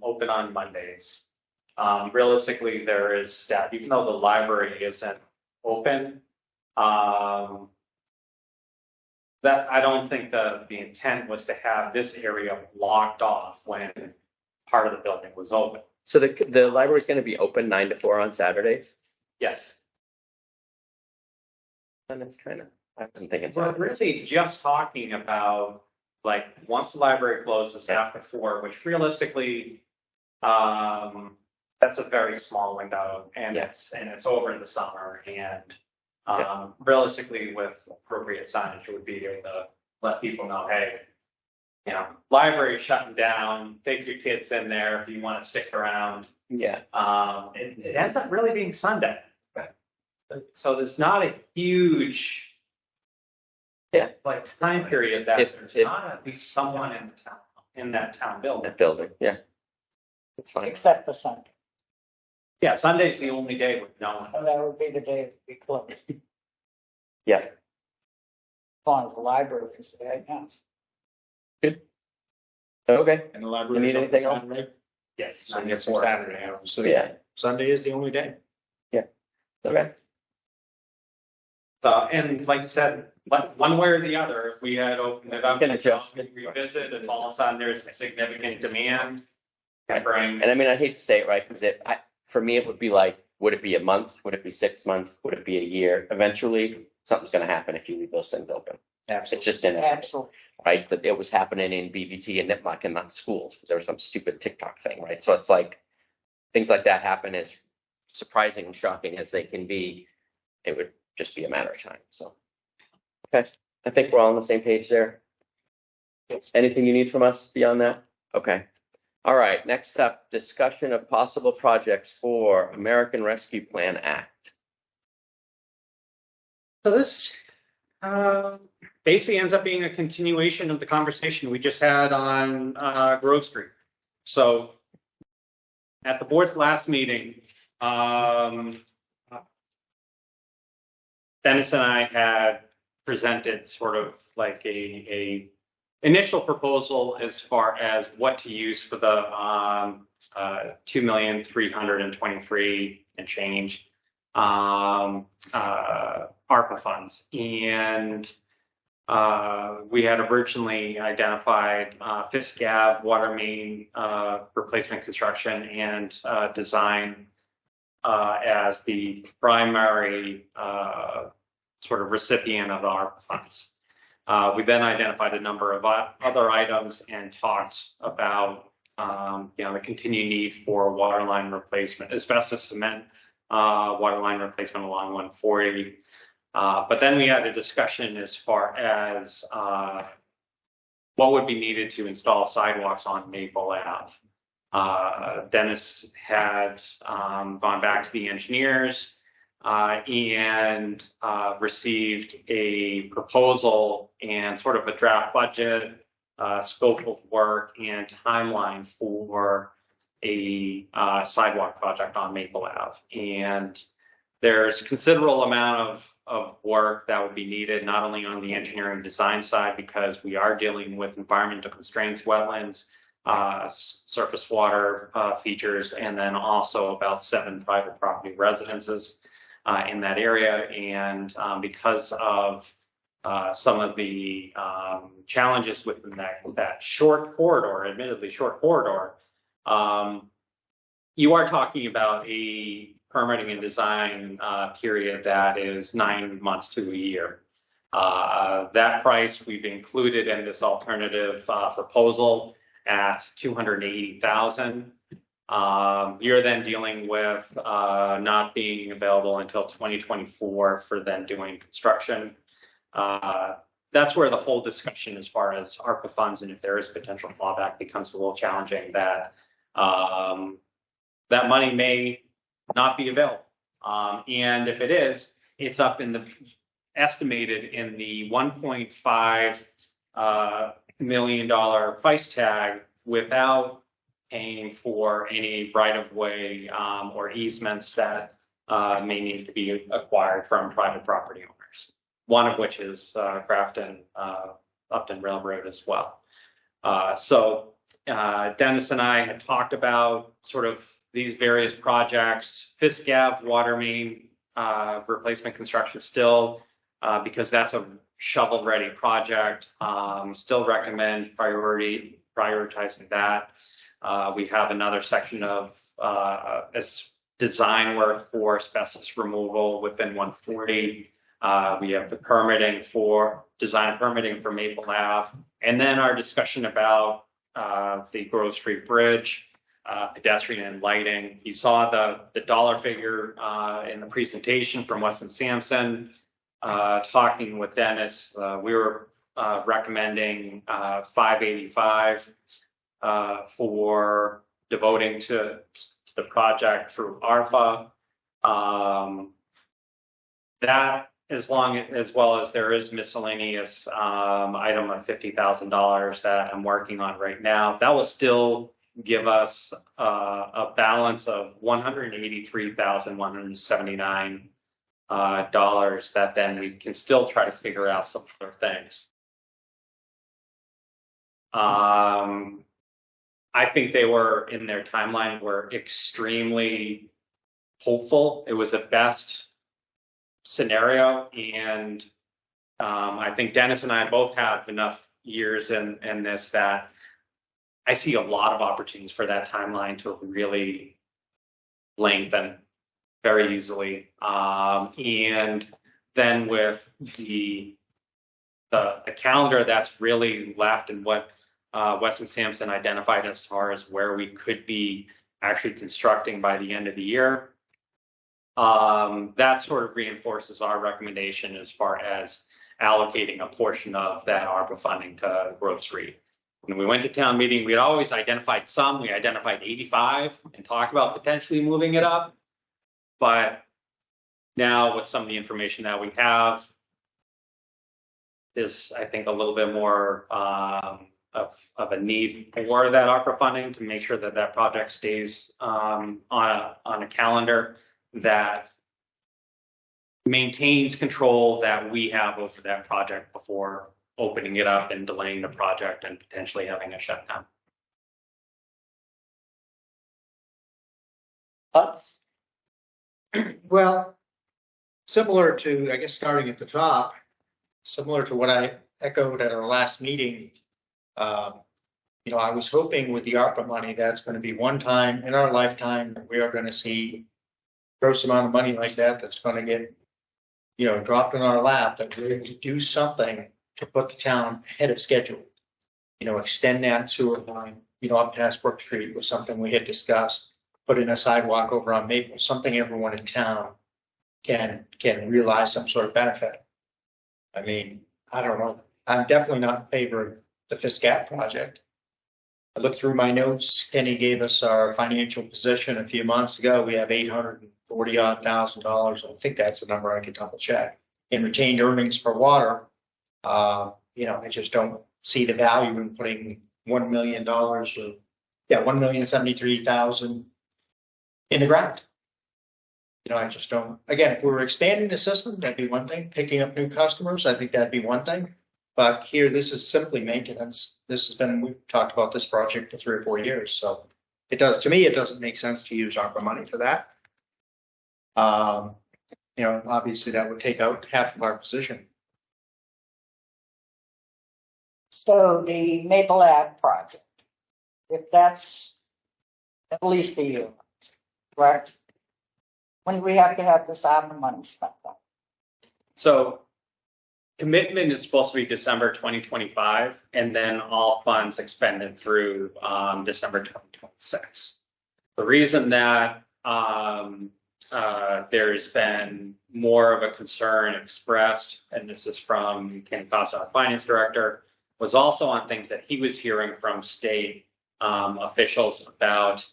open on Mondays. Realistically, there is staff, even though the library isn't open. That, I don't think the intent was to have this area blocked off when part of the building was open. so the library's gonna be open 9 to 4 on Saturdays? Yes, And it's kind of, I wasn't thinking we're so. really just talking about, like, once the library closes after 4, which realistically, that's a very small window, and Yeah. it's over in the summer, and realistically, with appropriate signage, would be able to let people know, hey, you know, library shutting down, take your kids in there if you want to stick around. Yeah, It ends up really being Sunday. So there's not a huge, Yeah. like, time period that If- there's if- not at least someone in the town, in that town building. that building, yeah. It's fine. Except for Sunday. Yeah, Sunday's the only day with no one. So that would be the day it would be closed. As Yeah, long as the library is there, yeah. okay, and the library. You need anything else? Yes. So it's Saturday hours, so yeah, Sunday is the only day. okay. So, and like I said, one way or the other, if we had opened it up, Can adjust. revisit, and all of a sudden there's a significant demand. Can bring, And I mean, I hate to say it, right, because for me, it would be like, would it be a month? Would it be 6 months? Would it be a year? Eventually, something's gonna happen if you leave those things open. It's just inevitable, Absolutely. right? That it was happening in BVT and Nipmuc and not schools. There was some stupid TikTok thing, right? So it's like, things like that happen, as surprising and shocking as they can be. It would just be a matter of time, so. Okay, I think we're all on the same page there. Anything you need from us beyond that? Okay. All right, next up, discussion of possible projects for American Rescue Plan Act. so this, basically ends up being a continuation of the conversation we just had on, Grove Street. So at the board's last meeting, Dennis and I had presented sort of like a initial proposal as far as what to use for the 2,323,000 and change ARPA funds. And we had originally identified Fisk Ave water main replacement construction and design as the primary sort of recipient of the ARPA funds. We then identified a number of other items and talked about the continued need for water line replacement, asbestos cement water line replacement along 140. But then we had a discussion as far as what would be needed to install sidewalks on Maple Ave. Dennis had gone back to the engineers and received a proposal and sort of a draft budget, scope of work, and timeline for a sidewalk project on Maple Ave. And there's considerable amount of work that would be needed, not only on the engineering design side, because we are dealing with environmental constraints, wetlands, surface water features, and then also about 7 private property residences in that area. And because of some of the challenges within that short corridor, admittedly short corridor, you are talking about a permitting and design period that is 9 months to a year. That price we've included in this alternative proposal at $280,000. You're then dealing with not being available until 2024 for then doing construction. That's where the whole discussion as far as ARPA funds and if there is potential clawback becomes a little challenging, that that money may not be available. And if it is, it's up in the estimated in the $1.5 million price tag without paying for any right-of-way or easements that may need to be acquired from private property owners, one of which is Grafton Upton Railroad as well. So Dennis and I had talked about sort of these various projects. Fisk Ave water main replacement construction still, because that's a shovel-ready project. Still recommend prioritizing that. We have another section of design work for asbestos removal within 140. We have the permitting for design permitting for Maple Ave, and then our discussion about the Grove Street Bridge, pedestrian and lighting. You saw the dollar figure in the presentation from Weston Sampson. Talking with Dennis, we were recommending $585 for devoting to the project through ARPA. That, as well as there is miscellaneous item of $50,000 that I'm working on right now, that will still give us a balance of $183,179 that then we can still try to figure out some other things. I think they were, in their timeline, were extremely hopeful. It was a best scenario, and I think Dennis and I both have enough years in this that I see a lot of opportunities for that timeline to really lengthen very easily. And then with the calendar that's really left and what Weston Sampson identified as far as where we could be actually constructing by the end of the year, that sort of reinforces our recommendation as far as allocating a portion of that ARPA funding to Grove Street. When we went to town meeting, we had always identified some. We identified 85 and talked about potentially moving it up. But now with some of the information that we have, there's, I think, a little bit more of a need for that ARPA funding to make sure that that project stays on a calendar that maintains control that we have over that project before opening it up and delaying the project and potentially having a shutdown. Thoughts? Well, similar to, I guess, starting at the top, similar to what I echoed at our last meeting. I was hoping with the ARPA money, that's going to be one time in our lifetime that we are going to see gross amount of money like that, that's going to get, dropped in our lap, that we're going to do something to put the town ahead of schedule. Extend that sewer line, up past Brook Street was something we had discussed. Put in a sidewalk over on Maple, something everyone in town can realize some sort of benefit. I mean, I don't know. I'm definitely not in favor of the Fiscat project. I looked through my notes. Kenny gave us our financial position a few months ago. We have $840,000. I think that's the number. I could double check in retained earnings for water. I just don't see the value in putting $1 million $1,073,000 in the ground. I just don't, again, if we were expanding the system, that'd be one thing. Picking up new customers, I think that'd be one thing. But here, this is simply maintenance. We've talked about this project for 3 or 4 years. So to me, it doesn't make sense to use ARPA money for that. Obviously that would take out half of our position. So the Maple Ave project, if that's at least a year, correct? When do we have to have this ARPA money spent on? So commitment is supposed to be December 2025, and then all funds expended through December 2026. The reason that there's been more of a concern expressed, and this is from Kenny Foster, our finance director, was also on things that he was hearing from state officials about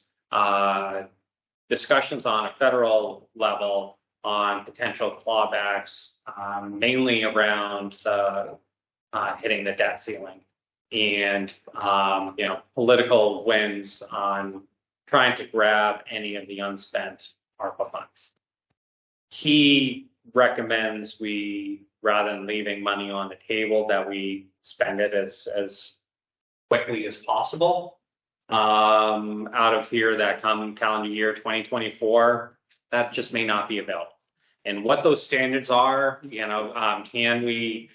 discussions on a federal level on potential clawbacks, mainly around hitting the debt ceiling and political wins on trying to grab any of the unspent ARPA funds. He recommends we, rather than leaving money on the table, that we spend it as quickly as possible. Out of here, that come calendar year 2024, that just may not be available. And what those standards are, can we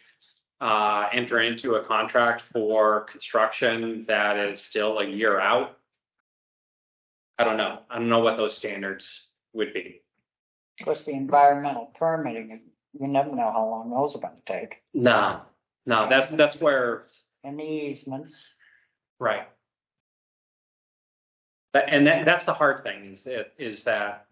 enter into a contract for construction that is still a year out? I don't know. I don't know what those standards would be. Of course, the environmental permitting, you never know how long those are going to take. No, that's where. And the easements. Right. That's the hard thing is that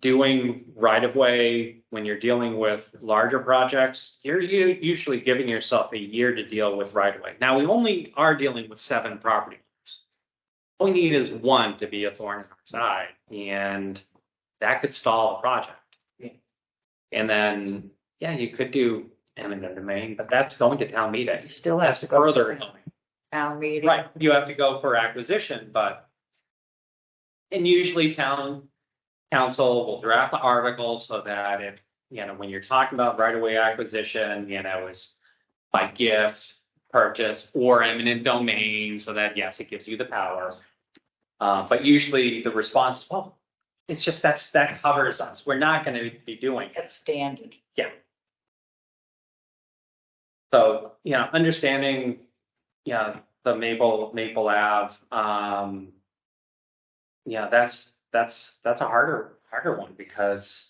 doing right of way when you're dealing with larger projects, you're usually giving yourself a year to deal with right of way. Now we only are dealing with 7 property owners. All we need is one to be a thorn in our side, and that could stall a project. And then, you could do eminent domain, but that's going to town meeting. You still have to go further going. Town meeting. Right, you have to go for acquisition, and usually town council will draft the article so that if, when you're talking about right-of-way acquisition, it's by gift, purchase, or eminent domain, so that, yes, it gives you the power. But usually the response is, well, it's just that covers us. We're not going to be doing it. That's standard. Yeah. So, understanding, the Maple Ave, that's a harder one because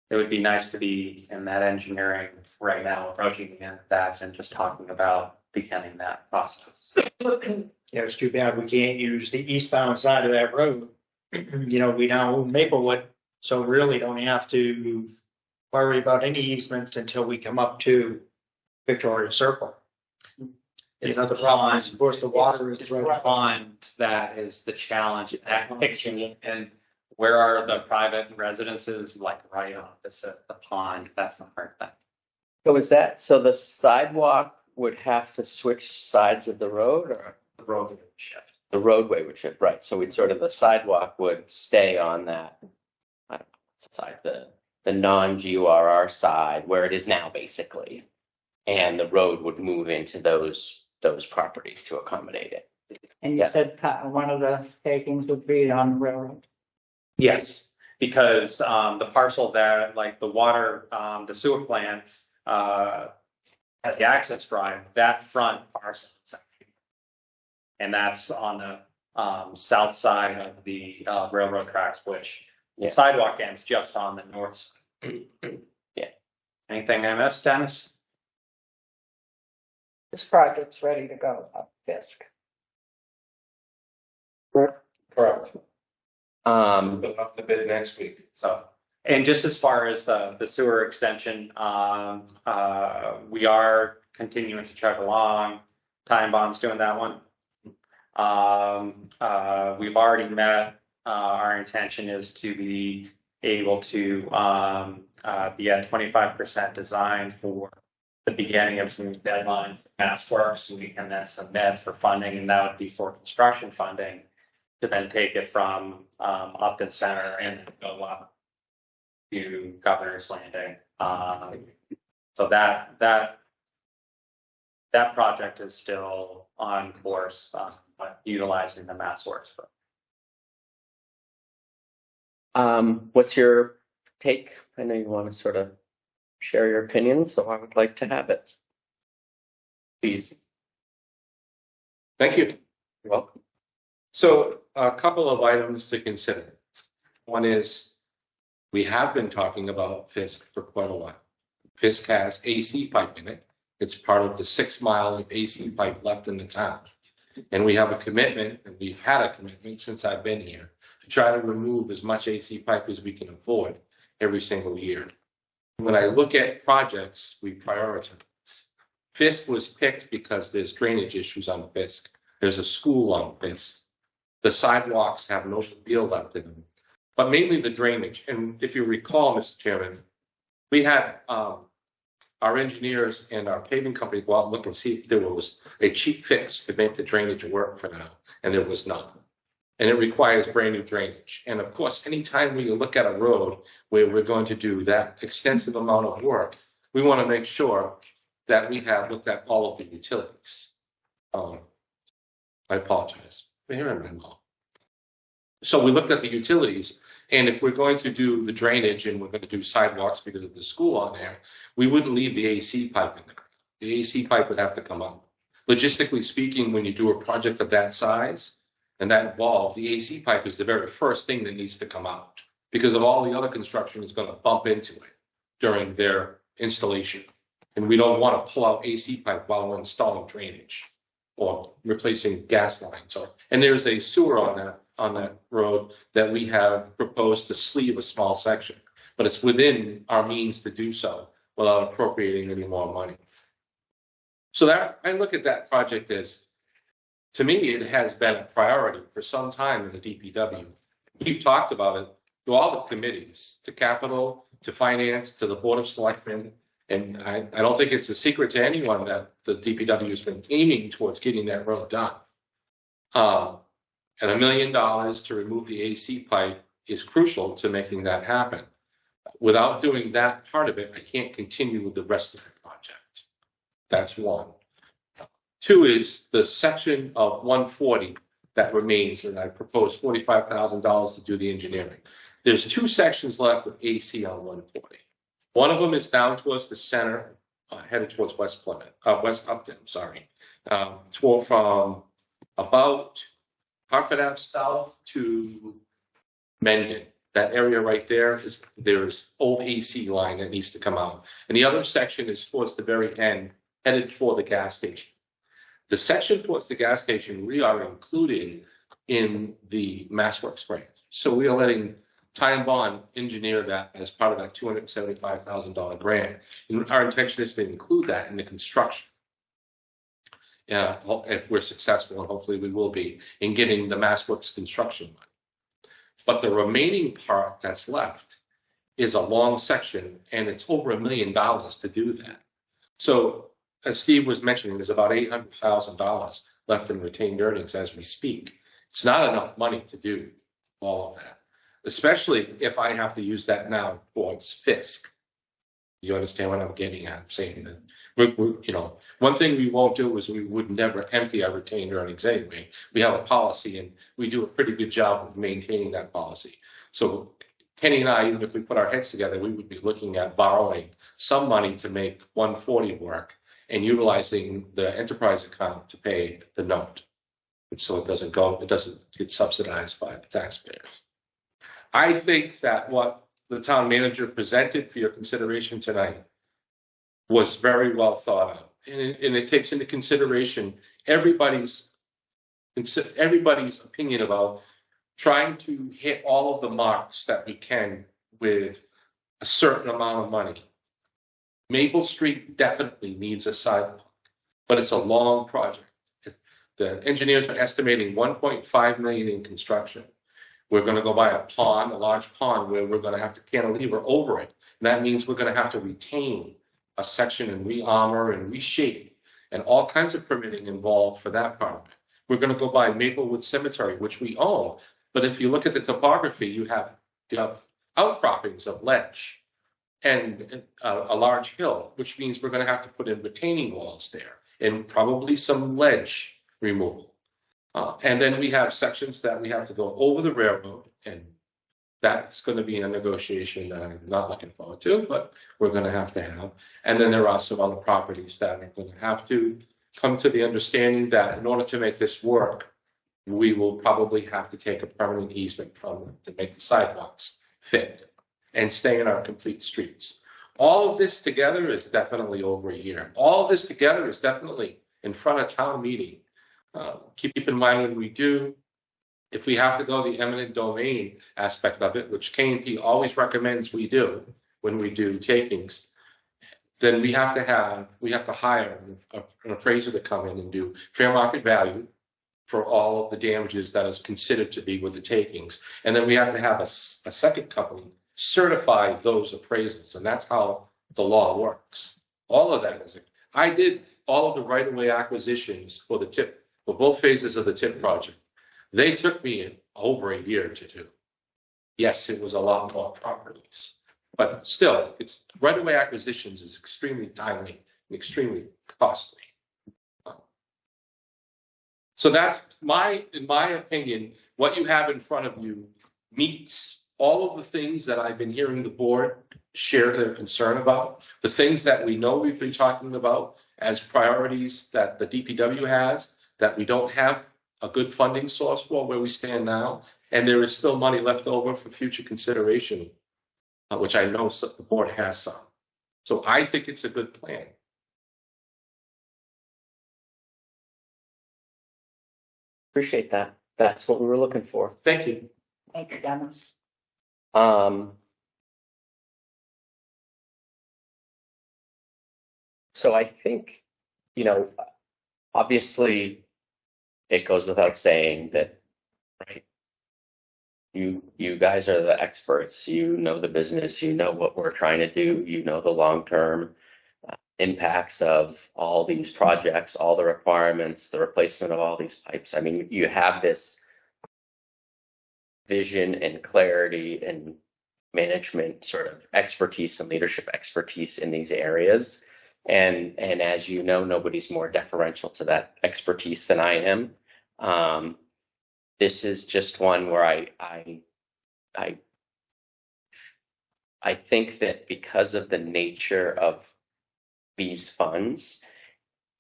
it would be nice to be in that engineering right now, approaching that and just talking about beginning that process. Yeah, it's too bad we can't use the eastbound side of that road. We now own Maplewood, so really don't have to worry about any easements until we come up to Victoria Circle. It's the problem is, of course, the water is the pond that is the challenge. That picture, and where are the private residences? Like right opposite the pond. That's the hard thing. So the sidewalk would have to switch sides of the road, or The roads would shift. the roadway would shift, right? So the sidewalk would stay on that, I don't know, side, the the non-GURR side where it is now basically. And the road would move into those properties to accommodate it. And you Yeah. said one of the takings would be on the railroad. Yes, because the parcel that, like the water, the sewer plant has the access drive, that front parcel. And that's on the south side of the railroad tracks, which Yeah. the sidewalk ends just on the north side. Yeah. Anything I missed, Dennis? This project's ready to go up Fisk. Correct. Um, Put up the bid next week. So, and just as far as the sewer extension, we are continuing to chug along. Time Bomb's doing that one. We've already met, our intention is to be able to, be at 25% design for the beginning of some deadlines, mass work, so we can then submit for funding, and that would be for construction funding to then take it from, Upton Center and go up to Governor's Landing. So that project is still on course, but utilizing the mass works. what's your take? I know you want to sort of share your opinion, so I would like to have it. Please. Thank you. You're welcome. So a couple of items to consider. One is, we have been talking about Fisk for quite a while. Fisk has AC pipe in it. It's part of the 6 miles of AC pipe left in the town. And we have a commitment, and we've had a commitment since I've been here, to try to remove as much AC pipe as we can afford every single year. When I look at projects, we prioritize. Fisk was picked because there's drainage issues on Fisk. There's a school on Fisk. The sidewalks have no steel left in them, but mainly the drainage. And if you recall, Mr. Chairman, we had our engineers and our paving company go out and look and see if there was a cheap fix to make the drainage work for now, and there was not. And it requires brand new drainage. And of course, anytime we look at a road where we're going to do that extensive amount of work, we want to make sure that we have looked at all of the utilities. I apologize. Here in my mouth. So we looked at the utilities, and if we're going to do the drainage and we're going to do sidewalks because of the school on there, we wouldn't leave the AC pipe in the ground. The AC pipe would have to come out. Logistically speaking, when you do a project of that size and that involved, the AC pipe is the very first thing that needs to come out because of all the other construction is going to bump into it during their installation. And we don't want to pull out AC pipe while we're installing drainage or replacing gas lines. And there's a sewer on that road that we have proposed to sleeve a small section, but it's within our means to do so without appropriating any more money. So that I look at that project as, to me, it has been a priority for some time in the DPW. We've talked about it to all the committees, to capital, to finance, to the Board of Selectmen. And I don't think it's a secret to anyone that the DPW has been aiming towards getting that road done. And $1 million to remove the AC pipe is crucial to making that happen. Without doing that part of it, I can't continue with the rest of the project. That's one. Two is the section of 140 that remains, and I propose $45,000 to do the engineering. There's 2 sections left of AC on 140. One of them is down towards the center, headed towards West Upton, sorry. From about Hartford Ave South to Mendon. That area right there there's old AC line that needs to come out. And the other section is towards the very end, headed toward the gas station. The section towards the gas station, we are including in the MassWorks grant. So we are letting Time Bond engineer that as part of that $275,000 grant. And our intention is to include that in the construction. Yeah, if we're successful, and hopefully we will be, in getting the MassWorks construction money. But the remaining part that's left is a long section, and it's over $1 million to do that. So, as Steve was mentioning, there's about $800,000 left in retained earnings as we speak. It's not enough money to do all of that. especially if I have to use that now towards FISC. You understand what I'm getting at? I'm saying that you know, one thing we won't do is we would never empty our retained earnings anyway. We have a policy and we do a pretty good job of maintaining that policy. So Kenny and I, even if we put our heads together, we would be looking at borrowing some money to make 140 work and utilizing the enterprise account to pay the note. And so it doesn't get subsidized by the taxpayers. I think that what the town manager presented for your consideration tonight was very well thought out. And it takes into consideration everybody's opinion about trying to hit all of the marks that we can with a certain amount of money. Maple Street definitely needs a sidewalk, but it's a long project. The engineers are estimating 1.5 million in construction. We're going to go buy a pond, a large pond, where we're going to have to cantilever over it. And that means we're going to have to retain a section and re-armor and reshape and all kinds of permitting involved for that part of it. We're going to go buy Maplewood Cemetery, which we own. But if you look at the topography, you have outcroppings of ledge and a large hill, which means we're going to have to put in retaining walls there and probably some ledge removal. And then we have sections that we have to go over the railroad, and that's going to be a negotiation that I'm not looking forward to, but we're going to have. And then there are some other properties that are going to have to come to the understanding that in order to make this work, we will probably have to take a permanent easement from them to make the sidewalks fit and stay in our complete streets. All of this together is definitely over a year. All of this together is definitely in front of town meeting. Keep in mind when we do, if we have to go the eminent domain aspect of it, which K&P always recommends we do when we do takings, then we have to hire an appraiser to come in and do fair market value for all of the damages that is considered to be with the takings. And then we have to have a second company certify those appraisals. And that's how the law works. All of that is it. I did all of the right-of-way acquisitions for both phases of the TIP project. They took me over a year to do. Yes, it was a lot more properties, but still, it's right-of-way acquisitions is extremely timely and extremely costly. So that's in my opinion, what you have in front of you meets all of the things that I've been hearing the board share their concern about, the things that we know we've been talking about as priorities that the DPW has, that we don't have a good funding source for where we stand now, and there is still money left over for future consideration, which I know the board has some. So I think it's a good plan. Appreciate that. That's what we were looking for. Thank you. Thank you, Dennis. So I think, obviously it goes without saying that, right? You guys are the experts. You know the business. You know what we're trying to do. You know the long-term impacts of all these projects, all the requirements, the replacement of all these pipes. I mean, you have this vision and clarity and management sort of expertise and leadership expertise in these areas. And as you know, nobody's more deferential to that expertise than I am. This is just one where I think that because of the nature of these funds,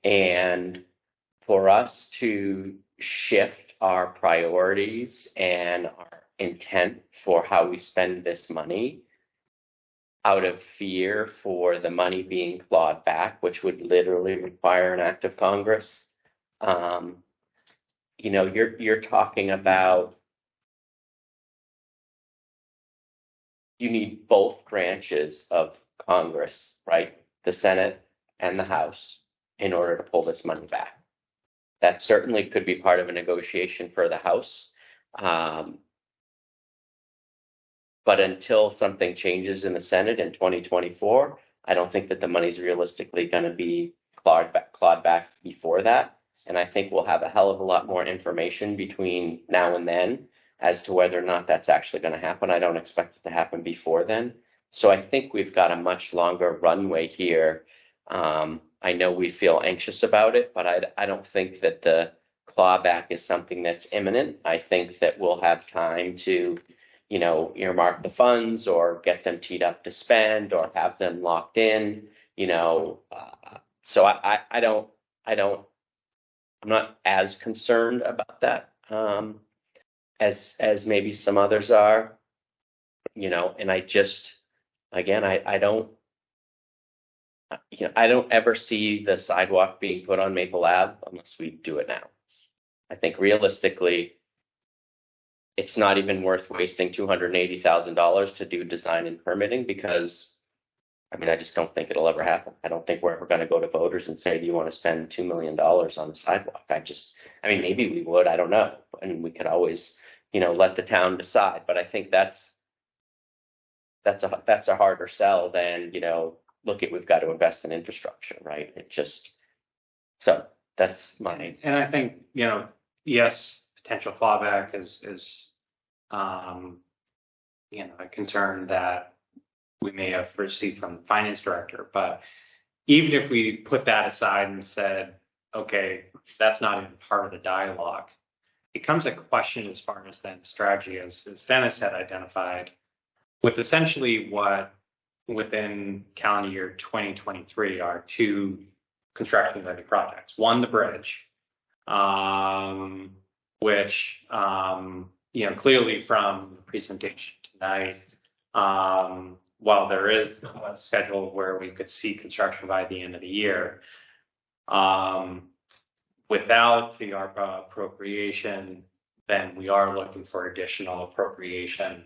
and for us to shift our priorities and our intent for how we spend this money out of fear for the money being clawed back, which would literally require an act of Congress. You're talking about, you need both branches of Congress, right? The Senate and the House, in order to pull this money back. That certainly could be part of a negotiation for the House. But until something changes in the Senate in 2024, I don't think that the money's realistically going to be clawed back before that. And I think we'll have a hell of a lot more information between now and then as to whether or not that's actually going to happen. I don't expect it to happen before then. So I think we've got a much longer runway here. I know we feel anxious about it, but I don't think that the clawback is something that's imminent. I think that we'll have time to, you know, earmark the funds or get them teed up to spend or have them locked in, you know. So I'm not as concerned about that as maybe some others are, you know. And I just, again, I don't, you know, I don't ever see the sidewalk being put on Maple Ave unless we do it now. I think realistically, it's not even worth wasting $280,000 to do design and permitting, because I mean, I just don't think it'll ever happen. I don't think we're ever going to go to voters and say, do you want to spend $2 million on the sidewalk? I mean, maybe we would, I don't know. And we could always, you know, let the town decide. But I think that's a harder sell than, you know, look at, we've got to invest in infrastructure, right? It just, so that's my. And I think, you know, yes, potential clawback is you know, a concern that we may have received from the finance director. But even if we put that aside and said, okay, that's not even part of the dialogue, it becomes a question as far as then strategy, as Dennis had identified, with essentially what within calendar year 2023 are two construction ready projects. One, the bridge, which, you know, clearly from the presentation tonight, while there is a schedule where we could see construction by the end of the year, without the ARPA appropriation, then we are looking for additional appropriation,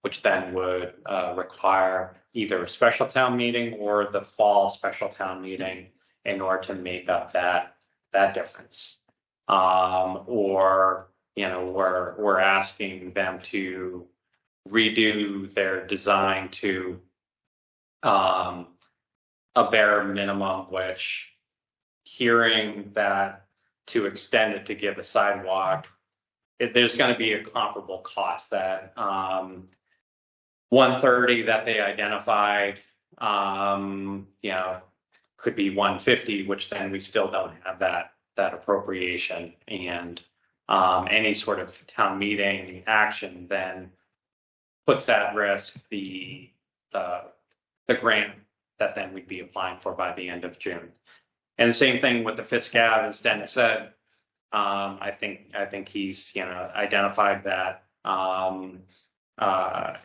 which then would require either a special town meeting or the fall special town meeting in order to make up that difference. Or, you know, we're asking them to redo their design to a bare minimum, which, hearing that to extend it to give a sidewalk, there's going to be a comparable cost. That 130 that they identified, you know, could be 150, which then we still don't have that appropriation, and any sort of town meeting action then puts at risk the grant that then we'd be applying for by the end of June. And the same thing with the Fisk Ave, as Dennis said. I think he's, you know, identified that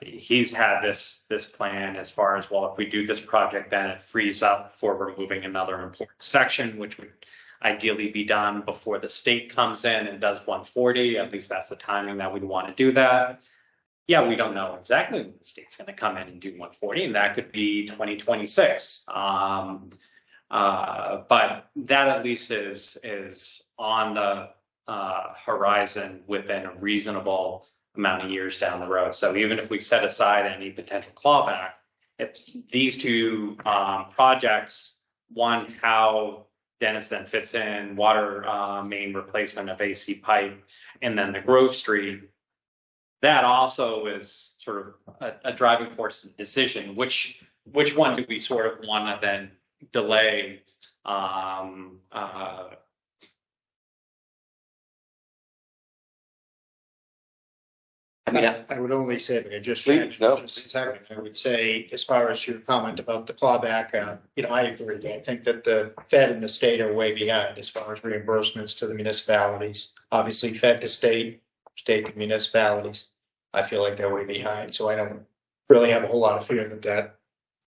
he's had this plan as far as, well, if we do this project, then it frees up for removing another important section, which would ideally be done before the state comes in and does 140. At least that's the timing that we'd want to do that. Yeah, we don't know exactly when the state's going to come in and do 140, and that could be 2026. But that at least is on the horizon within a reasonable amount of years down the road. So even if we set aside any potential clawback, if these two projects, one, how Dennis then fits in water main replacement of AC pipe, and then the Grove Street, that also is sort of a driving force of the decision. Which one do we sort of want to then delay? I mean, I would only say, if I could just Please, change no. just a second, I would say, as far as your comment about the clawback, you know, I agree. I think that the Fed and the state are way behind as far as reimbursements to the municipalities. Obviously, Fed to state, state to municipalities. I feel like they're way behind, so I don't really have a whole lot of fear that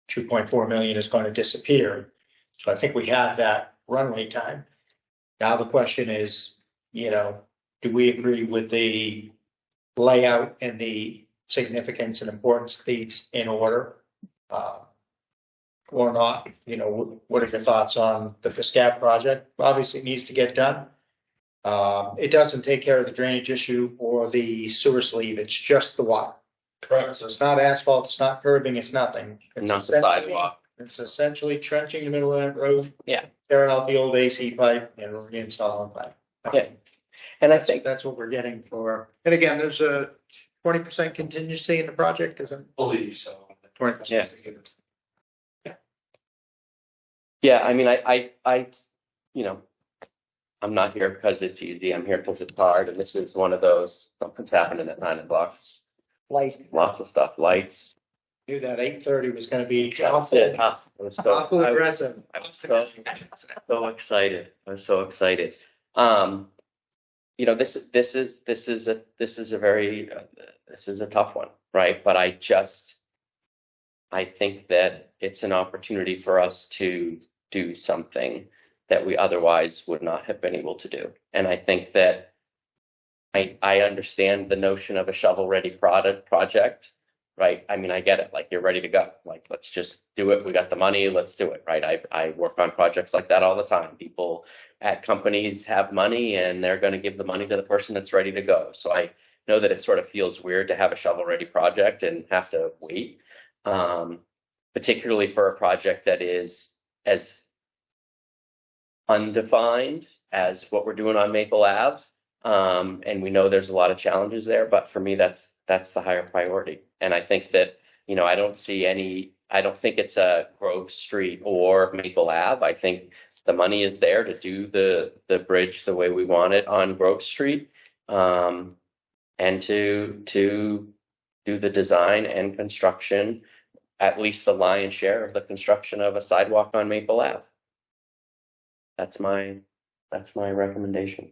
2.4 million is going to disappear. So I think we have that runway time. Now the question is, you know, do we agree with the layout and the significance and importance of these in order, or not? You know, what are your thoughts on the Fisk Ave project? Obviously, it needs to get done. It doesn't take care of the drainage issue or the sewer sleeve. It's just the water. Correct. So it's not asphalt, it's not curbing, it's nothing. It's not the sidewalk. It's essentially trenching in the middle of that road. Yeah. Tearing out the old AC pipe and reinstalling pipe. Yeah. And I think, That's what we're getting for, and again, there's a 20% contingency in the project, isn't it? Believe so. 20%. yeah, I mean, you know, I'm not here because it's easy. I'm here because it's hard. And this is one of those, something's happening at 9 o'clock. Like, Lots of stuff, lights. Knew that 8:30 was gonna be Yeah, awful, I was so, awful I was aggressive. so excited. I was so excited. You know, this is a very, this is a tough one, right? But I think that it's an opportunity for us to do something that we otherwise would not have been able to do. And I think that I understand the notion of a shovel-ready project, right? I mean, I get it. Like, you're ready to go. Like, let's just do it. We got the money. Let's do it, right? I work on projects like that all the time. People at companies have money and they're going to give the money to the person that's ready to go. So I know that it sort of feels weird to have a shovel-ready project and have to wait, particularly for a project that is as undefined as what we're doing on Maple Ave. And we know there's a lot of challenges there, but for me, that's the higher priority. And I think that, you know, I don't think it's a Grove Street or Maple Ave. I think the money is there to do the bridge the way we want it on Grove Street. And to do the design and construction, at least the lion's share of the construction of a sidewalk on Maple Ave. That's my recommendation.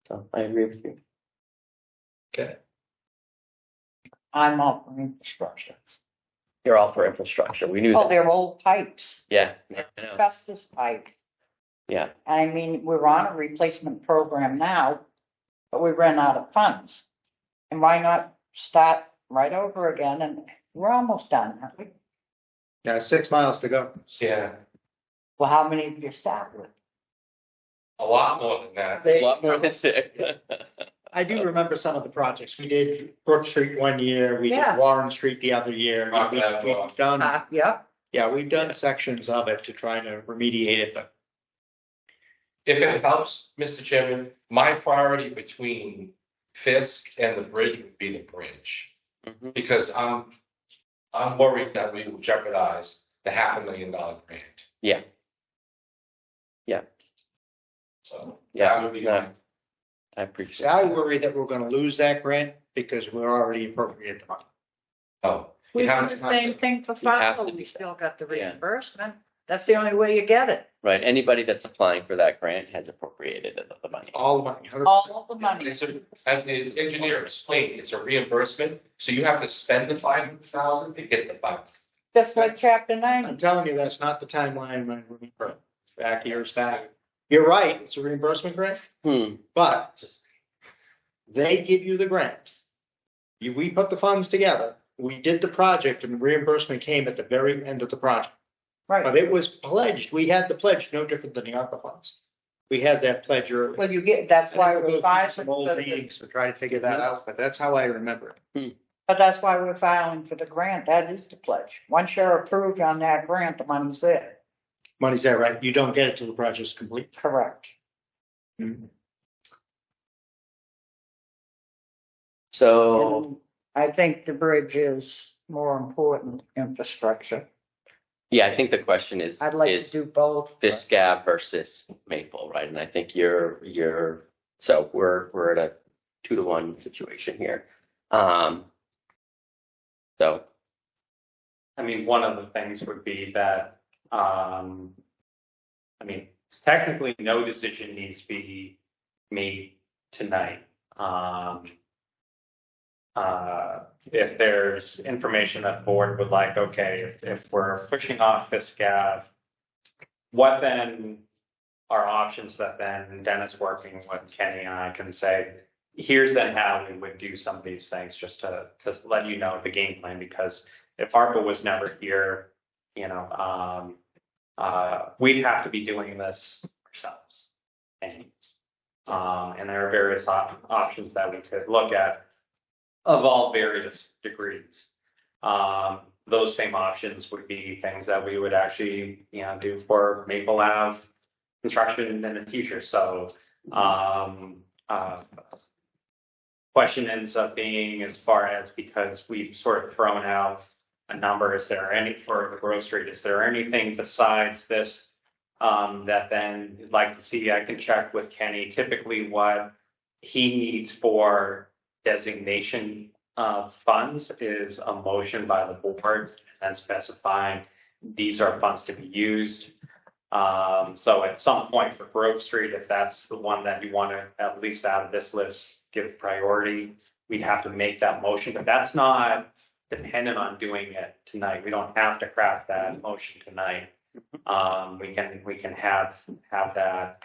So I agree with you. Okay. I'm all for infrastructure. You're all for infrastructure. We knew Oh, that. they're old pipes, Yeah. I know. asbestos pipe. Yeah. I mean, we're on a replacement program now, but we ran out of funds. And why not start right over again? And we're almost done, aren't we? Yeah, 6 miles to go. Yeah, Well, how many did you start with? a lot more than that. A lot more than 6. I do remember some of the projects. We did Brook Street one year, we did Yeah. Warren Street the other year. We've done, Yeah, we've done sections of it to try to remediate it, but If it helps, Mr. Chairman, my priority between Fisk and the bridge would be the bridge. Mhm. Because I'm worried that we will jeopardize the $500,000 grant. Yeah. Yeah. So Yeah, that would be no. my, I appreciate see, I it. worry that we're gonna lose that grant because we're already appropriated the money. oh. we you do haven't- the same thing for You have Fargo, to we do still got the Yeah. reimbursement. That's the only way you get it, Right. Anybody that's applying for that grant has appropriated the money. All the money, 100%. all of the money. It's as the engineer explained, it's a reimbursement, so you have to spend the 500,000 to get the funds. Just like chapter I'm 90. telling you, that's not the timeline I remember back years back. You're right, it's a reimbursement grant, but they give you the grant. We put the funds together, we did the project, and the reimbursement came at the very end of the project. Right, But it was pledged, we had the pledge, no different than the ARPA funds. We had that pledge early. well, you get, that's why I we're go through some old filing, meetings to try to figure that out, but that's how I remember it. but that's why we're filing for the grant, that is the pledge. Once you're approved on that grant, the money's there, Money's there, right? You don't get it till the project's complete. correct. So, And I think the bridge is more important infrastructure. yeah, I think the question is, I'd like to do both. but- Fisk Ave versus Maple, right? And I think so we're at a 2-to-1 situation here. So, I mean, one of the things would be that, I mean, technically, no decision needs to be made tonight. If there's information that board would like, okay, if we're pushing off Fisk Ave, what then are options that then Dennis working with Kenny and I can say, here's then how we would do some of these things, just to let you know the game plan, because if ARPA was never here, you know, we'd have to be doing this ourselves. And there are various options that we could look at of all various degrees. Those same options would be things that we would actually, you know, do for Maple Ave construction in the future. So, question ends up being as far as, because we've sort of thrown out a number, is there any for the grocery, is there anything besides this that then you'd like to see? I can check with Kenny. Typically what he needs for designation of funds is a motion by the board and specifying these are funds to be used. So at some point for Grove Street, if that's the one that you want to, at least out of this list, give priority, we'd have to make that motion, but that's not dependent on doing it tonight. We don't have to craft that motion tonight. We can have that,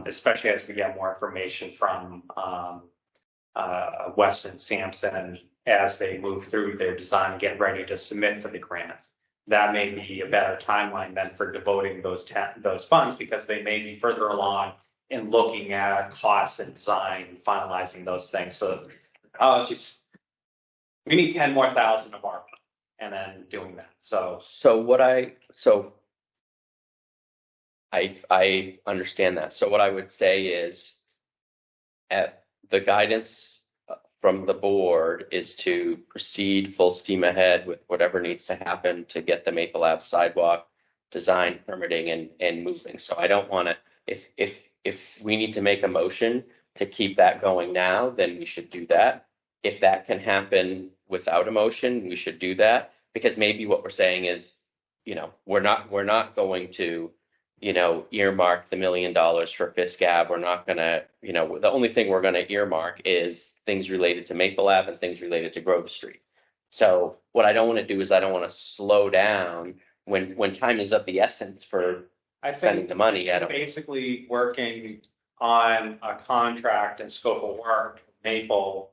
especially as we get more information from, Weston Sampson as they move through their design, get ready to submit for the grant. That may be a better timeline than for devoting those funds, because they may be further along in looking at costs and design, finalizing those things. So, we need 10 more thousand of ARPA and then doing that. So I understand that. So what I would say is, at the guidance from the board is to proceed full steam ahead with whatever needs to happen to get the Maple Ave sidewalk design, permitting, and moving. So I don't want to, if we need to make a motion to keep that going now, then we should do that. If that can happen without a motion, we should do that, because maybe what we're saying is, we're not going to, earmark the $1 million for Fisk Ave. We're not gonna, the only thing we're gonna earmark is things related to Maple Ave and things related to Grove Street. So what I don't want to do is I don't want to slow down when time is of the essence for spending the money. I don't. Basically working on a contract and scope of work, Maple,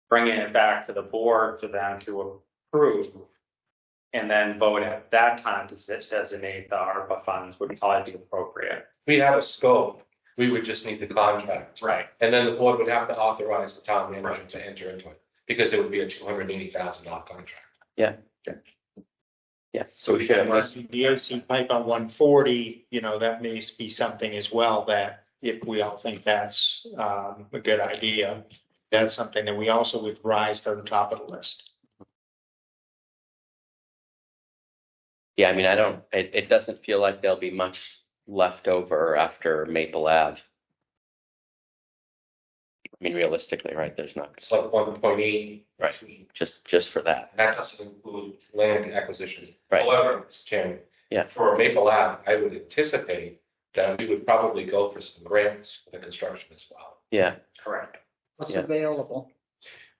bringing it back to the board for them to approve, and then vote at that time to designate the ARPA funds would probably be appropriate. We have a scope, we would just need the contract. Right. And then the board would have to authorize the town manager to enter into it, because it would be a $280,000 contract. Yeah. So we should have The AC pipe on 140, that may be something as well that if we all think that's a good idea, that's something that we also would rise to the top of the list. Yeah, I mean, it doesn't feel like there'll be much left over after Maple Ave. I mean, realistically, right, there's not. It's like 1.8. Right, just for that. That doesn't include land acquisitions. Right. However, Mr. Chairman. Yeah. For Maple Ave, I would anticipate that we would probably go for some grants for the construction as well. Yeah. Correct. What's Yeah. available?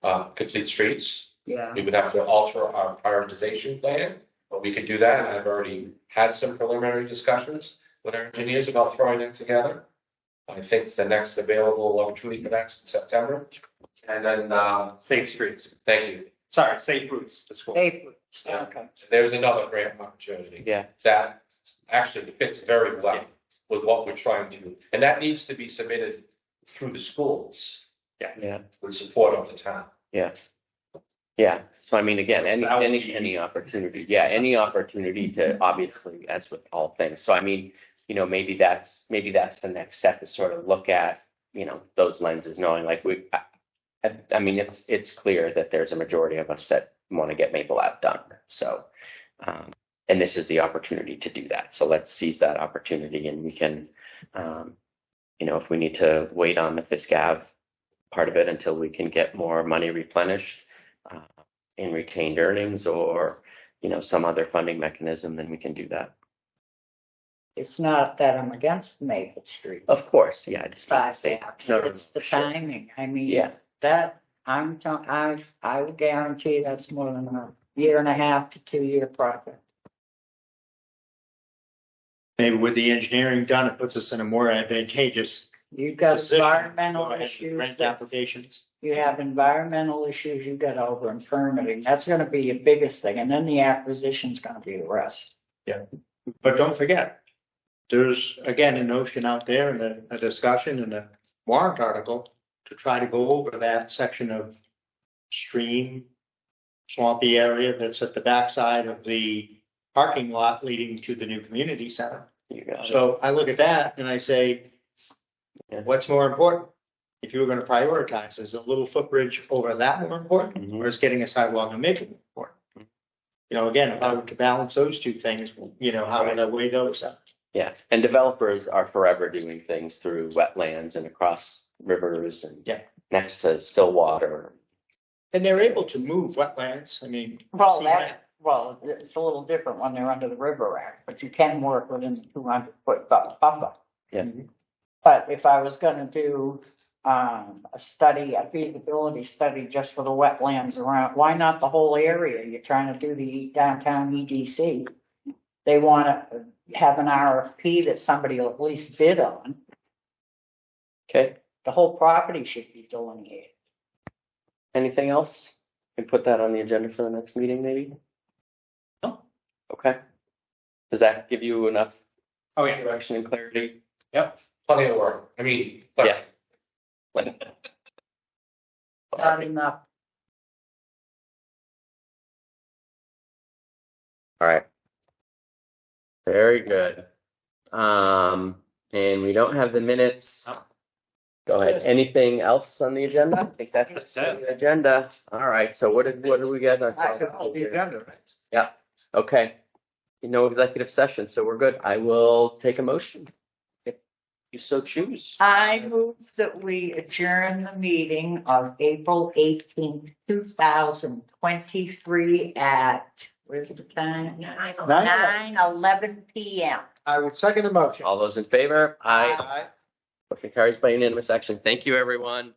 Complete streets. Yeah. We would have to alter our prioritization plan, but we could do that. And I've already had some preliminary discussions with our engineers about throwing that together. I think the next available opportunity for that's in September. And then, Safe streets. thank you. Sorry, safe routes to school. Okay. There's another grant opportunity. Yeah. That actually fits very well with what we're trying to do. And that needs to be submitted through the schools Yeah. with support of the town. Yeah. So I mean, again, any opportunity, any opportunity to, obviously, as with all things. So I mean, maybe that's the next step, is sort of look at, those lenses, knowing like I mean, it's clear that there's a majority of us that want to get Maple Ave done. So, and this is the opportunity to do that. So let's seize that opportunity, and we can, if we need to wait on the Fisk Ave part of it until we can get more money replenished in retained earnings, or, some other funding mechanism, then we can do that. It's not that I'm against Maple Street. Of course, yeah. It's the timing. I mean, that I would guarantee that's more than a 1.5 to 2 year project. Maybe with the engineering done, it puts us in a more advantageous You've got position. environmental Go ahead with issues. grant applications. You have environmental issues you got over in permitting. That's gonna be your biggest thing. And then the acquisition's gonna be the rest. But don't forget, there's again a notion out there and a discussion in a warrant article to try to go over that section of stream, swampy area that's at the backside of the parking lot leading to the new community center. You got it. So I look at that and I say, what's more important? if you were gonna prioritize, is a little footbridge over that more important, or is getting a sidewalk and making it important? You know, again, if I were to balance those two things, you know, how would I weigh those up? Yeah, and developers are forever doing things through wetlands and across rivers and Yeah. next to still water. And they're able to move wetlands, I mean. Well, see well, it's a little different when they're under the River Act, but you can work within the 200-foot buffer. Yeah. But if I was gonna do, a study, a feasibility study just for the wetlands around, why not the whole area? You're trying to do the downtown EDC. They wanna have an RFP that somebody will at least bid on. Okay, The whole property should be delineated. anything else? Can put that on the agenda for the next meeting, maybe? No. Okay. Does that give you enough Oh, yeah. direction and clarity? Yep. Plenty of work. I mean, but Yeah. Not enough. All right. Very good. And we don't have the minutes. No. Go ahead. Anything else on the agenda? I think that's That's it. it. The agenda. All right. So what did we get? The agenda, right? Yeah. Okay. No executive session, so we're good. I will take a motion. If you so choose. I move that we adjourn the meeting on April 18th, 2023 at, where's the time? 9:11 PM. I would second the motion. All those in favor? Aye. Aye. Motion carries by unanimous action. Thank you, everyone.